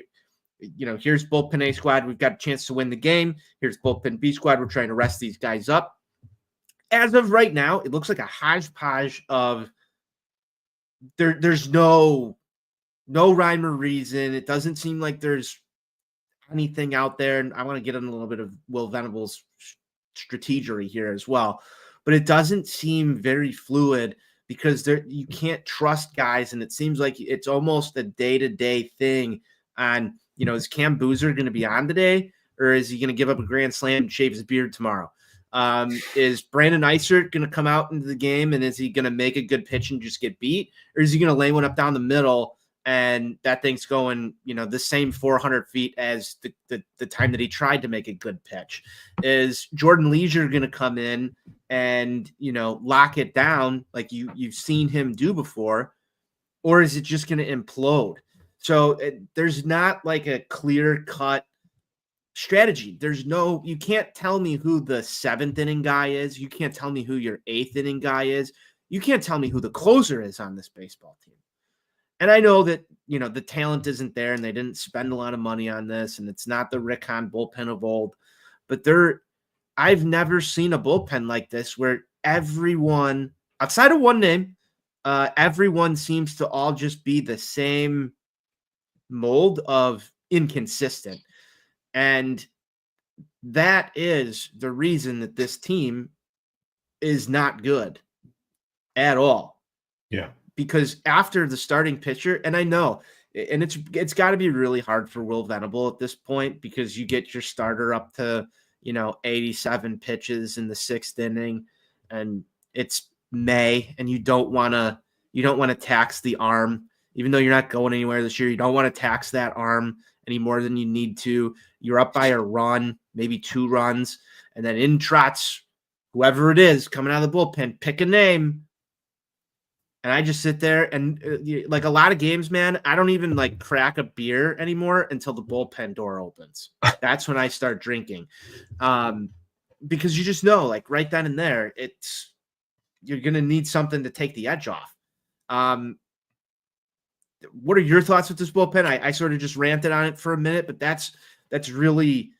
here's bullpen A squad. We've got a chance to win the game. Here's bullpen B squad. We're trying to rest these guys up. As of right now, it looks like a hodgepodge of there's no rhyme or reason. It doesn't seem like there's anything out there. And I want to get in a little bit of Will Venable's strategery here as well. But it doesn't seem very fluid because you can't trust guys. And it seems like it's almost a day-to-day thing on, is Cam Boozer going to be on today? Or is he going to give up a grand slam and shave his beard tomorrow? Is Brandon Eisert going to come out into the game and is he going to make a good pitch and just get beat? Or is he going to lay one up down the middle and that thing's going, the same 400 feet as the time that he tried to make a good pitch? Is Jordan Leisure going to come in and, lock it down like you've seen him do before? Or is it just going to implode? So there's not like a clear cut strategy. You can't tell me who the 7th inning guy is. You can't tell me who your 8th inning guy is. You can't tell me who the closer is on this baseball team. And I know that, the talent isn't there and they didn't spend a lot of money on this and it's not the Rick Hahn bullpen of old, but I've never seen a bullpen like this where everyone outside of one name, everyone seems to all just be the same mold of inconsistent. And that is the reason that this team is not good at all. Yeah. Because after the starting pitcher, and I know, and it's got to be really hard for Will Venable at this point because you get your starter up to, 87 pitches in the 6th inning and it's May and you don't want to tax the arm, even though you're not going anywhere this year. You don't want to tax that arm any more than you need to. You're up by a run, maybe 2 runs, and then in trots whoever it is coming out of the bullpen, pick a name. And I just sit there and like a lot of games, man, I don't even like crack a beer anymore until the bullpen door opens. That's when I start drinking. Because you just know, like right then and there, you're going to need something to take the edge off. What are your thoughts with this bullpen? I sort of just ranted on it for a minute, but that's really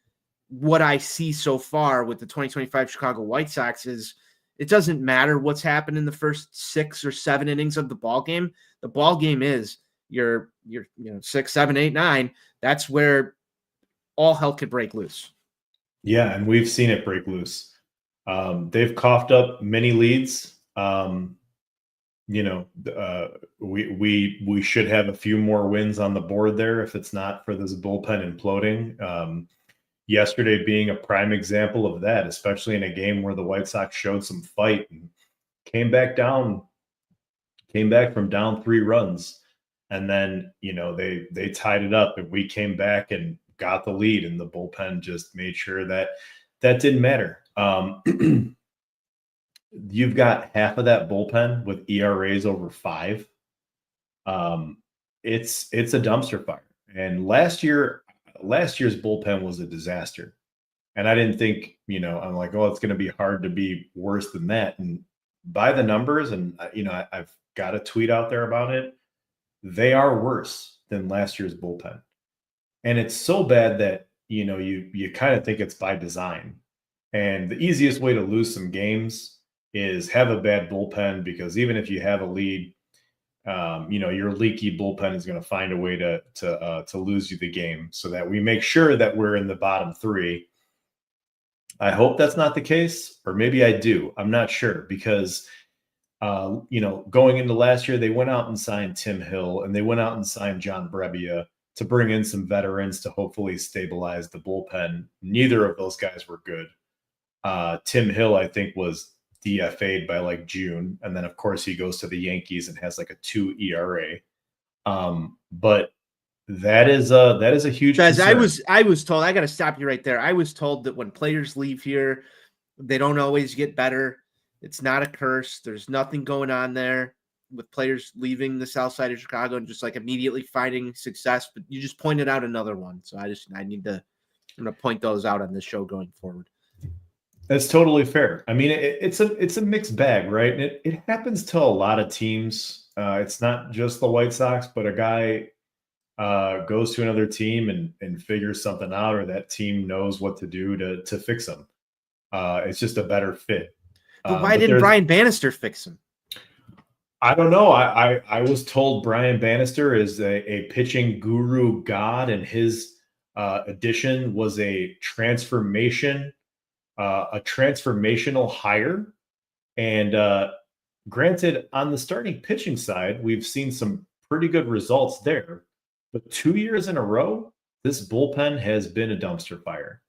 what I see so far with the 2025 Chicago White Sox is it doesn't matter what's happened in the first 6 or 7 innings of the ball game. The ball game is your 6, 7, 8, 9. That's where all hell could break loose. Yeah, and we've seen it break loose. They've coughed up many leads. We should have a few more wins on the board there if it's not for this bullpen imploding. Yesterday being a prime example of that, especially in a game where the White Sox showed some fight and came back from down 3 runs. And then, they tied it up and we came back and got the lead, and the bullpen just made sure that didn't matter. You've got half of that bullpen with ERAs over 5. It's a dumpster fire. And last year's bullpen was a disaster. And I didn't think, I'm like, oh, it's going to be hard to be worse than that. And by the numbers, and I've got a tweet out there about it, they are worse than last year's bullpen. And it's so bad that, you kind of think it's by design. And the easiest way to lose some games is have a bad bullpen, because even if you have a lead, your leaky bullpen is going to find a way to lose you the game, so that we make sure that we're in the bottom 3. I hope that's not the case, or maybe I do. I'm not sure, because going into last year, they went out and signed Tim Hill, and they went out and signed John Brebbia to bring in some veterans to hopefully stabilize the bullpen. Neither of those guys were good. Tim Hill, I think, was DFA'd by like June, and then of course he goes to the Yankees and has like a 2 ERA. But that is a huge Guys, concern. I was told, I got to stop you right there. I was told that when players leave here, they don't always get better. It's not a curse. There's nothing going on there with players leaving the south side of Chicago and just like immediately finding success. But you just pointed out another one, so I'm going to point those out on this show going forward. That's totally fair. I mean, it's a mixed bag, right? And it happens to a lot of teams. It's not just the White Sox, but a guy goes to another team and figures something out, or that team knows what to do to fix them. It's just a better fit. But why didn't Brian Bannister fix him? I don't know. I was told Brian Bannister is a pitching guru god, and his addition was a transformational hire. And granted, on the starting pitching side, we've seen some pretty good results there. But 2 years in a row, this bullpen has been a dumpster fire.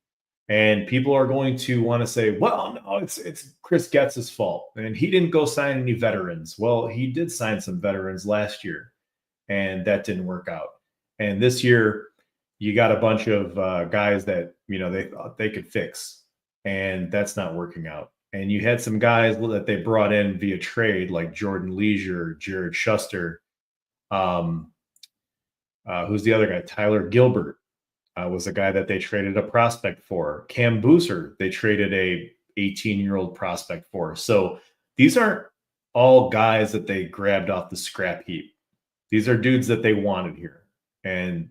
And people are going to want to say, well, no, it's Chris Getz's fault. And he didn't go sign any veterans. Well, he did sign some veterans last year, and that didn't work out. And this year, you got a bunch of guys that, they thought they could fix, and that's not working out. And you had some guys that they brought in via trade, like Jordan Leisure, Jared Shuster. Who's the other guy? Tyler Gilbert. Was a guy that they traded a prospect for. Cam Boozer, they traded a 18-year-old prospect for. So these aren't all guys that they grabbed off the scrap heap. These are dudes that they wanted here. And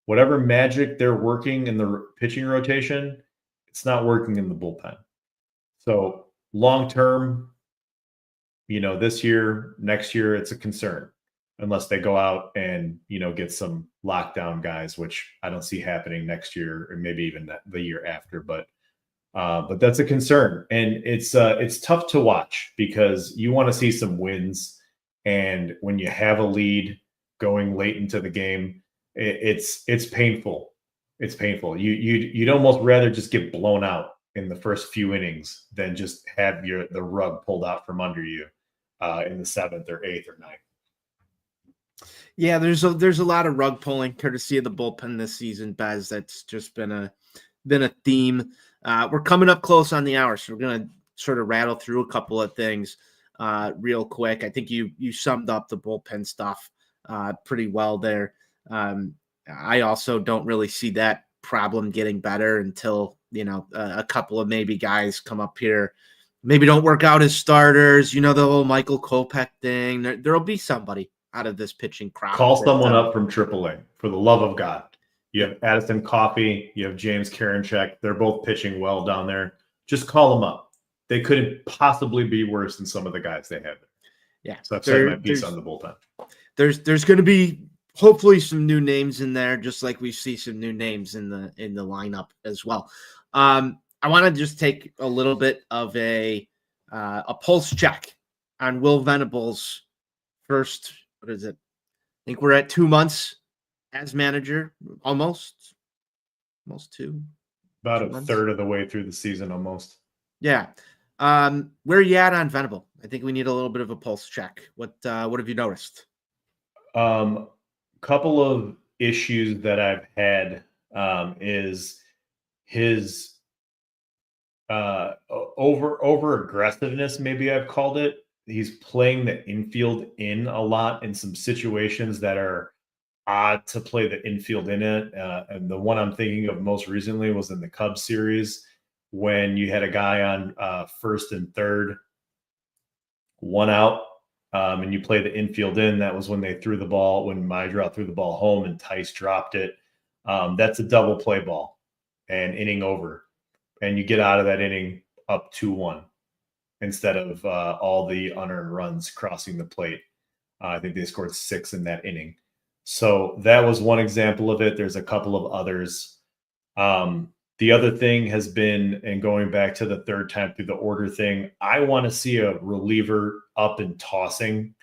whatever magic they're working in the pitching rotation, it's not working in the bullpen. So long term, this year, next year, it's a concern. Unless they go out and, get some lockdown guys, which I don't see happening next year, or maybe even the year after. But that's a concern. And it's tough to watch, because you want to see some wins. And when you have a lead going late into the game, it's painful. It's painful. You'd almost rather just get blown out in the first few innings than just have the rug pulled out from under you in the 7th or 8th or 9th. Yeah, there's a lot of rug pulling courtesy of the bullpen this season, Bez. That's just been a theme. We're coming up close on the hour, so we're gonna sort of rattle through a couple of things real quick. I think you summed up the bullpen stuff pretty well there. I also don't really see that problem getting better until a couple of maybe guys come up here, maybe don't work out as starters. The whole Michael Kopech thing. There'll be somebody out of this pitching crop. Call someone up from AAA, for the love of God. You have Addison Coffey, you have James Karinchak. They're both pitching well down there. Just call them up. They couldn't possibly be worse than some of the guys they have there. Yeah. So I've said my piece on the bullpen. There's going to be hopefully some new names in there, just like we see some new names in the lineup as well. I want to just take a little bit of a pulse check on Will Venable's first. What is it? I think we're at 2 months as manager, almost 2. About a third of the way through the season, almost. Yeah. Where are you at on Venable? I think we need a little bit of a pulse check. What have you noticed? Couple of issues that I've had is his over aggressiveness, maybe I've called it. He's playing the infield in a lot in some situations that are odd to play the infield in it. And the one I'm thinking of most recently was in the Cubs series when you had a guy on first and third, 1 out, and you play the infield in. That was when they threw the ball, when Maidra threw the ball home and Tice dropped it. That's a double play ball and inning over. And you get out of that inning up 2-1 instead of all the unearned runs crossing the plate. I think they scored 6 in that inning. So that was one example of it. There's a couple of others. The other thing has been, and going back to the third time through the order thing, I want to see a reliever up and tossing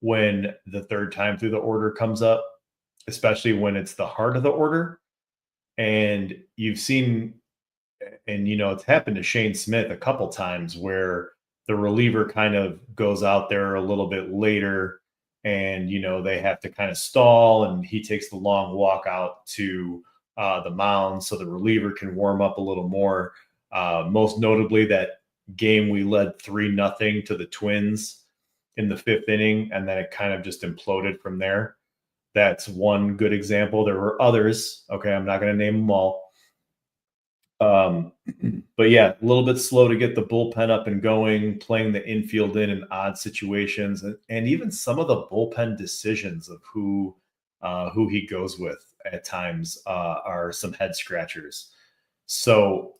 when the third time through the order comes up, especially when it's the heart of the order. And you've seen, and it's happened to Shane Smith a couple times where the reliever kind of goes out there a little bit later and, they have to kind of stall and he takes the long walk out to the mound so the reliever can warm up a little more. Most notably that game we led 3-0 to the Twins in the 5th inning, and then it kind of just imploded from there. That's one good example. There were others. Okay, I'm not going to name them all. But yeah, a little bit slow to get the bullpen up and going, playing the infield in odd situations, and even some of the bullpen decisions of who he goes with at times are some head scratchers. So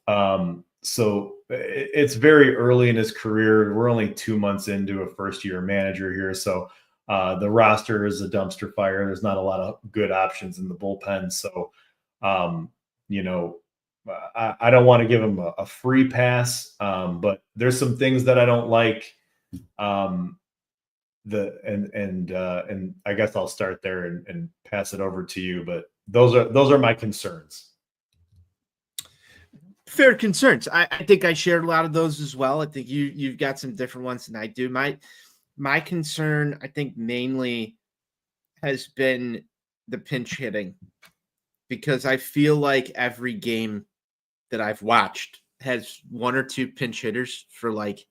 it's very early in his career. We're only 2 months into a first-year manager here, so the roster is a dumpster fire. There's not a lot of good options in the bullpen, so I don't want to give him a free pass, but there's some things that I don't like. And I guess I'll start there and pass it over to you. But those are my concerns. Fair concerns. I think I shared a lot of those as well. I think you've got some different ones than I do. My concern, I think, mainly has been the pinch hitting, because I feel like every game that I've watched has 1 or 2 pinch hitters for like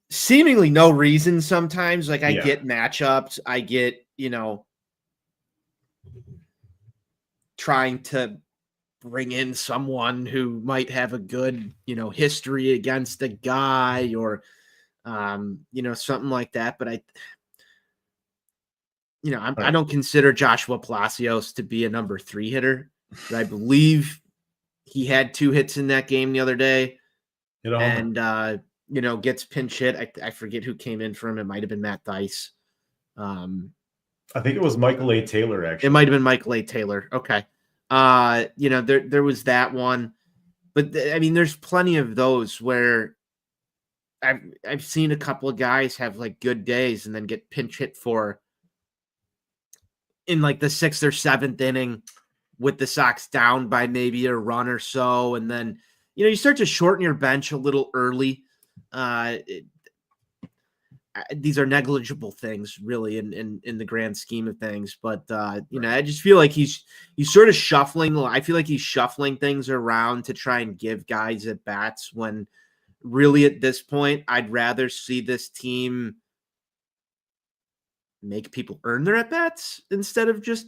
seemingly no reason sometimes. Like I get matchups, I get, trying to bring in someone who might have a good, history against a guy or, something like that. But I don't consider Joshua Palacios to be a number 3 hitter. But I believe he had 2 hits in that game the other day, and gets pinch hit. I forget who came in for him. It might have been Matt Dice. I think it was Michael A. Taylor, actually. It might have been Michael A. Taylor. Okay. There was that one, but there's plenty of those where I've seen a couple of guys have like good days and then get pinch hit for in like the 6th or 7th inning with the Sox down by maybe a run or so. And then, you start to shorten your bench a little early. These are negligible things really in the grand scheme of things. But, I just feel like he's sort of shuffling. I feel like he's shuffling things around to try and give guys at bats when really at this point, I'd rather see this team make people earn their at bats instead of just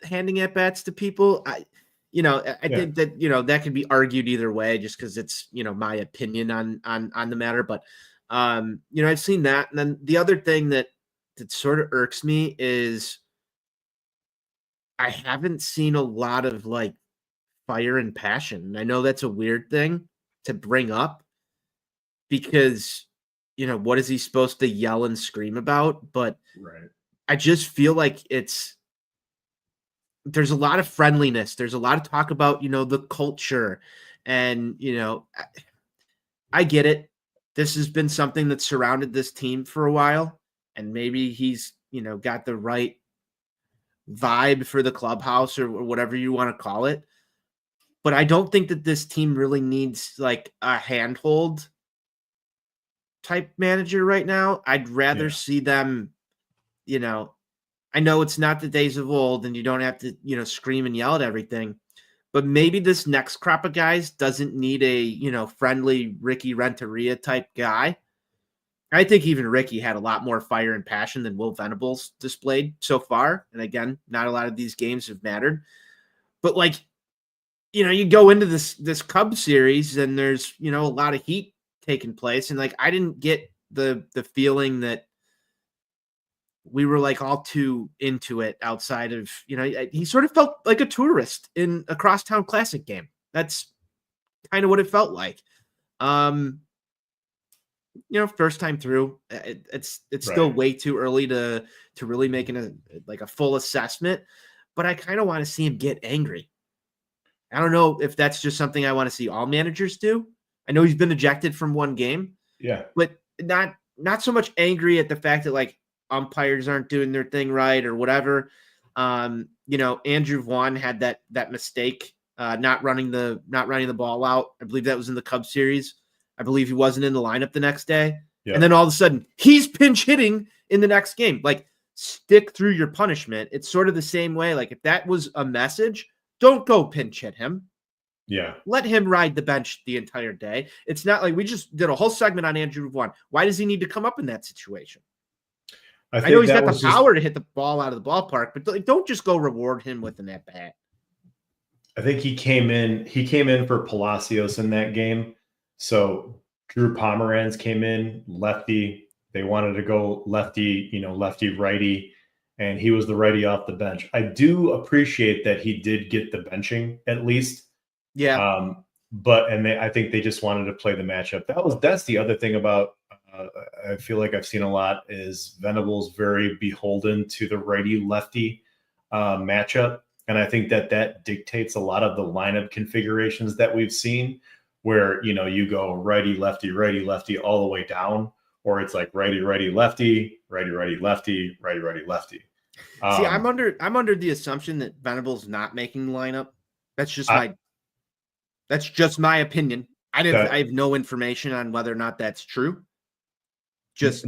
handing at bats to people. I think that, that could be argued either way just because it's, my opinion on the matter. But, I've seen that. And then the other thing that sort of irks me is I haven't seen a lot of like fire and passion. And I know that's a weird thing to bring up because, what is he supposed to yell and scream about? But Right. I just feel like there's a lot of friendliness. There's a lot of talk about, the culture and, I get it. This has been something that's surrounded this team for a while, and maybe he's, got the right vibe for the clubhouse or whatever you want to call it. But I don't think that this team really needs like a handhold type manager right now. I'd rather Yeah. see them, you know, I know it's not the days of old and you don't have to, scream and yell at everything, but maybe this next crop of guys doesn't need a, friendly Ricky Renteria type guy. I think even Ricky had a lot more fire and passion than Will Venables displayed so far. And again, not a lot of these games have mattered. But like, you go into this Cubs series and there's, a lot of heat taking place. And like I didn't get the feeling that we were like all too into it outside of, he sort of felt like a tourist in a crosstown classic game. That's kind of what it felt like. First time through, it's still Right. way too early to really make a full assessment, but I kind of want to see him get angry. I don't know if that's just something I want to see all managers do. I know he's been ejected from one game, Yeah. but not so much angry at the fact that like umpires aren't doing their thing right or whatever. Andrew Vaughn had that mistake, not running the ball out. I believe that was in the Cubs series. I believe he wasn't in the lineup the next day. Yeah. And then all of a sudden he's pinch hitting in the next game. Like stick through your punishment. It's sort of the same way. Like if that was a message, don't go pinch hit him. Yeah. Let him ride the bench the entire day. It's not like we just did a whole segment on Andrew Vaughn. Why does he need to come up in that situation? I know he's got the power to hit the ball out of the ballpark, but don't just go reward him with an at bat. I think he came in for Palacios in that game. So Drew Pomeranz came in, lefty. They wanted to go lefty, lefty righty, and he was the righty off the bench. I do appreciate that he did get the benching at least. Yeah. I think they just wanted to play the matchup. That's the other thing about I feel like I've seen a lot is Venables very beholden to the righty lefty matchup. And I think that dictates a lot of the lineup configurations that we've seen where, you go righty, lefty all the way down, or it's like righty, lefty, righty, lefty, righty, lefty. See, I'm under the assumption that Venables not making the lineup. That's just my opinion. I have no information on whether or not that's true. Just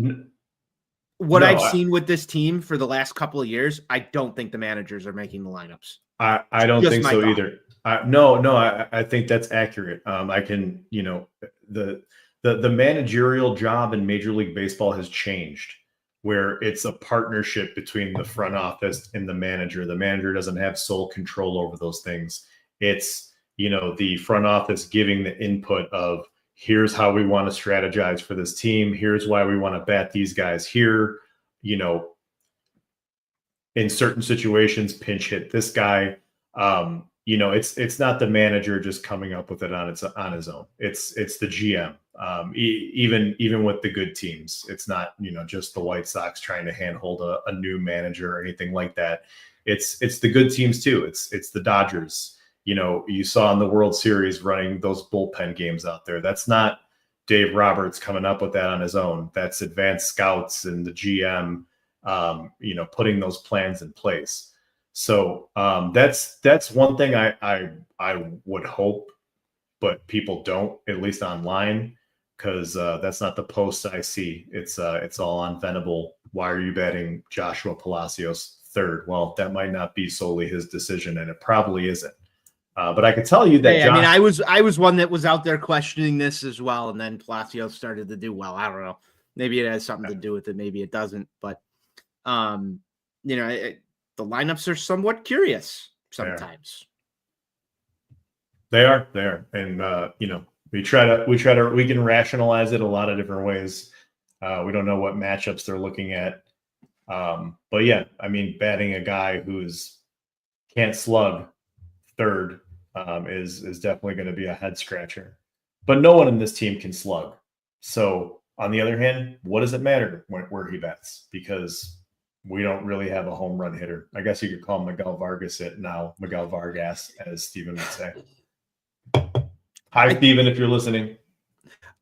what I've seen with this team for the last couple of years, I don't think the managers are making the lineups. I don't think so either. I think that's accurate. I can, the managerial job in Major League Baseball has changed where it's a partnership between the front office and the manager. The manager doesn't have sole control over those things. It's, the front office giving the input of here's how we want to strategize for this team. Here's why we want to bat these guys here, in certain situations, pinch hit this guy. It's not the manager just coming up with it on his own. It's the GM. Even with the good teams, it's not, just the White Sox trying to handhold a new manager or anything like that. It's the good teams too. It's the Dodgers. You saw in the World Series running those bullpen games out there. That's not Dave Roberts coming up with that on his own. That's advanced scouts and the GM, putting those plans in place. So that's one thing I would hope, but people don't, at least online, because that's not the posts I see. It's all on Venable. Why are you betting Joshua Palacios third? Well, that might not be solely his decision, and it probably isn't. But I can tell you that I was one that was out there questioning this as well, and then Palacios started to do well. I don't know. Maybe it has something to do with it. Maybe it doesn't. But the lineups are somewhat curious sometimes. They are, and we can rationalize it a lot of different ways. We don't know what matchups they're looking at, but yeah, I mean, batting a guy who's can't slug third is definitely going to be a head scratcher. But no one in this team can slug. So on the other hand, what does it matter where he bats? Because we don't really have a home run hitter. I guess you could call Miguel Vargas it now, Miguel Vargas, as Steven would say. Hi, Steven, if you're listening.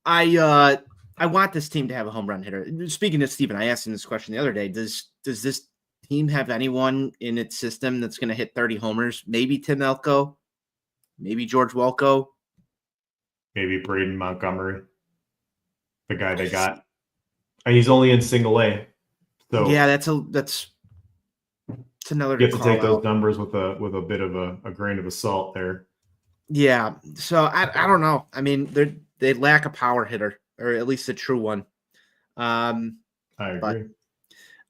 I want this team to have a home run hitter. Speaking of Steven, I asked him this question the other day. Does this team have anyone in its system that's going to hit 30 homers? Maybe Tim Elko, maybe George Welko, maybe Braden Montgomery, the guy they got. And he's only in single A. So yeah, that's another. You have to take those numbers with a bit of a grain of salt there. Yeah, so I don't know. I mean, they lack a power hitter, or at least a true one. I agree. But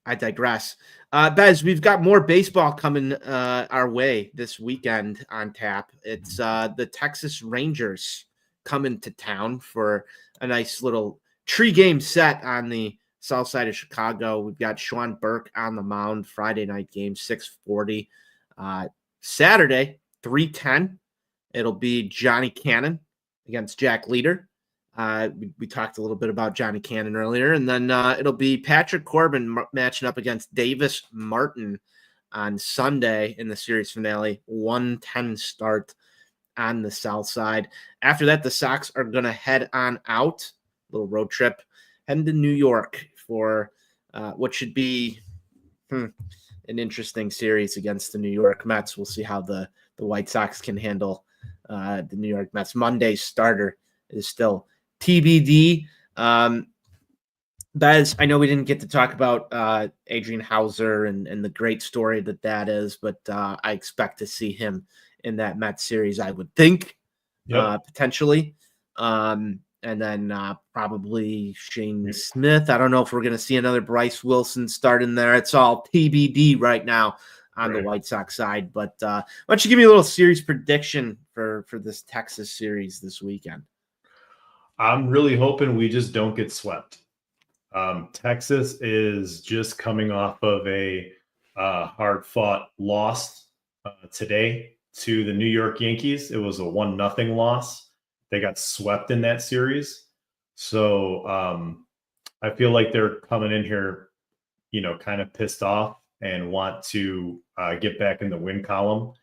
I digress. Bez, we've got more baseball coming our way this weekend on tap. It's the Texas Rangers coming to town for a nice little 3-game set on the south side of Chicago. We've got Sean Burke on the mound, Friday night game, 6:40. Saturday, 3:10. It'll be Johnny Cannon against Jack Leader. We talked a little bit about Johnny Cannon earlier. And then it'll be Patrick Corbin matching up against Davis Martin on Sunday in the series finale, 1:10 start on the south side. After that, the Sox are going to head on out, little road trip, heading to New York for what should be an interesting series against the New York Mets. We'll see how the White Sox can handle the New York Mets. Monday's starter is still TBD. Bez, I know we didn't get to talk about Adrian Hauser and the great story that is, but I expect to see him in that Mets series, I would think, potentially. And then probably Shane Smith. I don't know if we're going to see another Bryce Wilson start in there. It's all TBD right now on the White Sox side. But why don't you give me a little series prediction for this Texas series this weekend? I'm really hoping we just don't get swept. Texas is just coming off of a hard-fought loss today to the New York Yankees. It was a 1-0 loss. They got swept in that series. So I feel like they're coming in here, kind of pissed off and want to get back in the win column.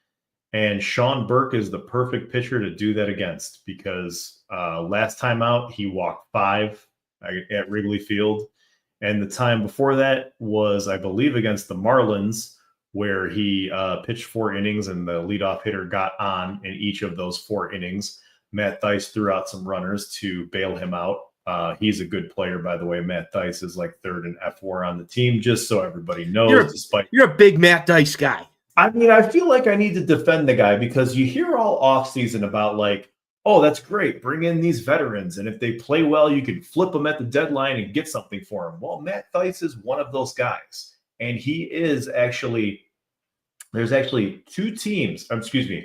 And Sean Burke is the perfect pitcher to do that against because last time out, he walked 5 at Wrigley Field. And the time before that was, I believe, against the Marlins, where he pitched 4 innings and the leadoff hitter got on in each of those 4 innings. Matt Thaiss threw out some runners to bail him out. He's a good player, by the way. Matt Thaiss is like 3rd in F4 on the team, just so everybody knows. You're a big Matt Thaiss guy. I mean, I feel like I need to defend the guy because you hear all offseason about like, oh, that's great. Bring in these veterans. And if they play well, you can flip them at the deadline and get something for them. Well, Matt Thaiss is one of those guys. And he is actually – there's actually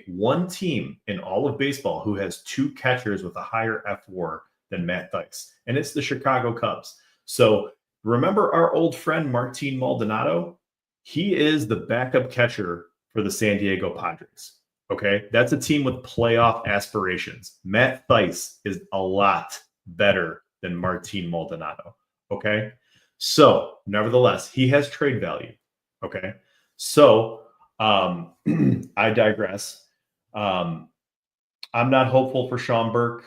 one team in all of baseball who has 2 catchers with a higher F4 than Matt Thaiss, and it's the Chicago Cubs. So remember our old friend Martin Maldonado? He is the backup catcher for the San Diego Padres. Okay, that's a team with playoff aspirations. Matt Thaiss is a lot better than Martin Maldonado. Okay, so nevertheless, he has trade value. Okay, so I digress. I'm not hopeful for Sean Burke.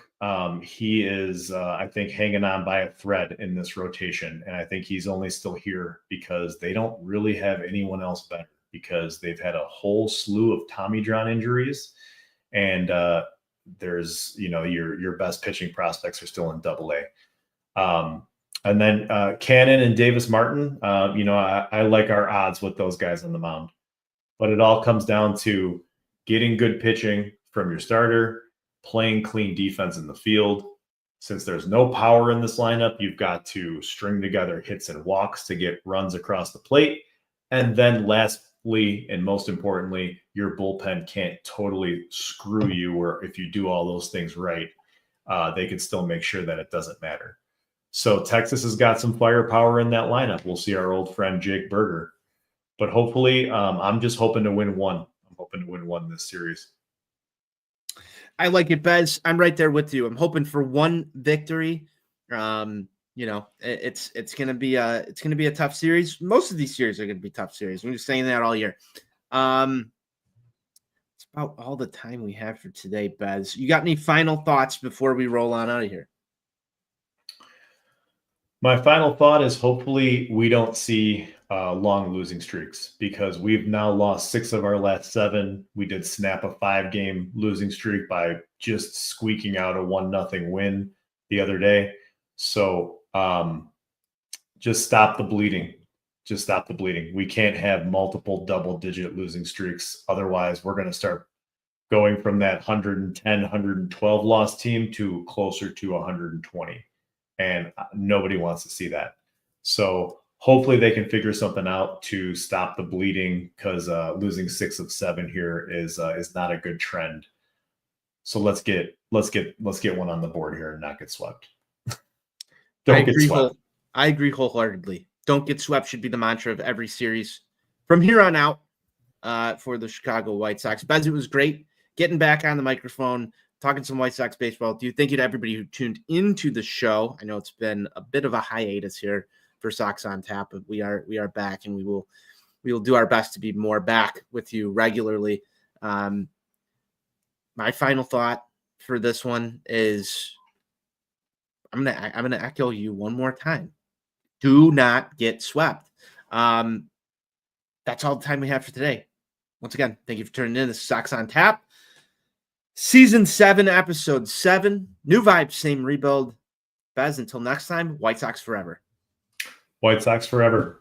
He is, I think, hanging on by a thread in this rotation. And I think he's only still here because they don't really have anyone else better because they've had a whole slew of Tommy John injuries. And there's, your best pitching prospects are still in AA. And then Cannon and Davis Martin, I like our odds with those guys on the mound. But it all comes down to getting good pitching from your starter, playing clean defense in the field. Since there's no power in this lineup, you've got to string together hits and walks to get runs across the plate. And then lastly, and most importantly, your bullpen can't totally screw you, or if you do all those things right, they can still make sure that it doesn't matter. So Texas has got some firepower in that lineup. We'll see our old friend Jake Berger. But hopefully, I'm just hoping to win one. I'm hoping to win one this series. I like it, Bez. I'm right there with you. I'm hoping for one victory. It's gonna be a tough series. Most of these series are gonna be tough series. I'm just saying that all year. It's about all the time we have for today, Bez. You got any final thoughts before we roll on out of here? My final thought is hopefully we don't see long losing streaks, because we've now lost 6 of our last 7. We did snap a 5-game losing streak by just squeaking out a 1-0 win the other day. So just stop the bleeding. Just stop the bleeding. We can't have multiple double-digit losing streaks. Otherwise, we're going to start going from that 110, 112 loss team to closer to 120. And nobody wants to see that. So hopefully they can figure something out to stop the bleeding, because losing 6 of 7 here is not a good trend. So let's get one on the board here and not get swept. Don't get swept. I agree wholeheartedly. Don't get swept should be the mantra of every series from here on out for the Chicago White Sox. Bez, it was great getting back on the microphone, talking some White Sox baseball. Do you thank you to everybody who tuned into the show. I know it's been a bit of a hiatus here for Sox on Tap, but we are back, and we will do our best to be more back with you regularly. My final thought for this one is I'm gonna echo you one more time. Do not get swept. That's all the time we have for today. Once again, thank you for tuning in. This is Sox on Tap. Season 7, Episode 7. New vibes, same rebuild. Bez, until next time, White Sox forever. White Sox forever.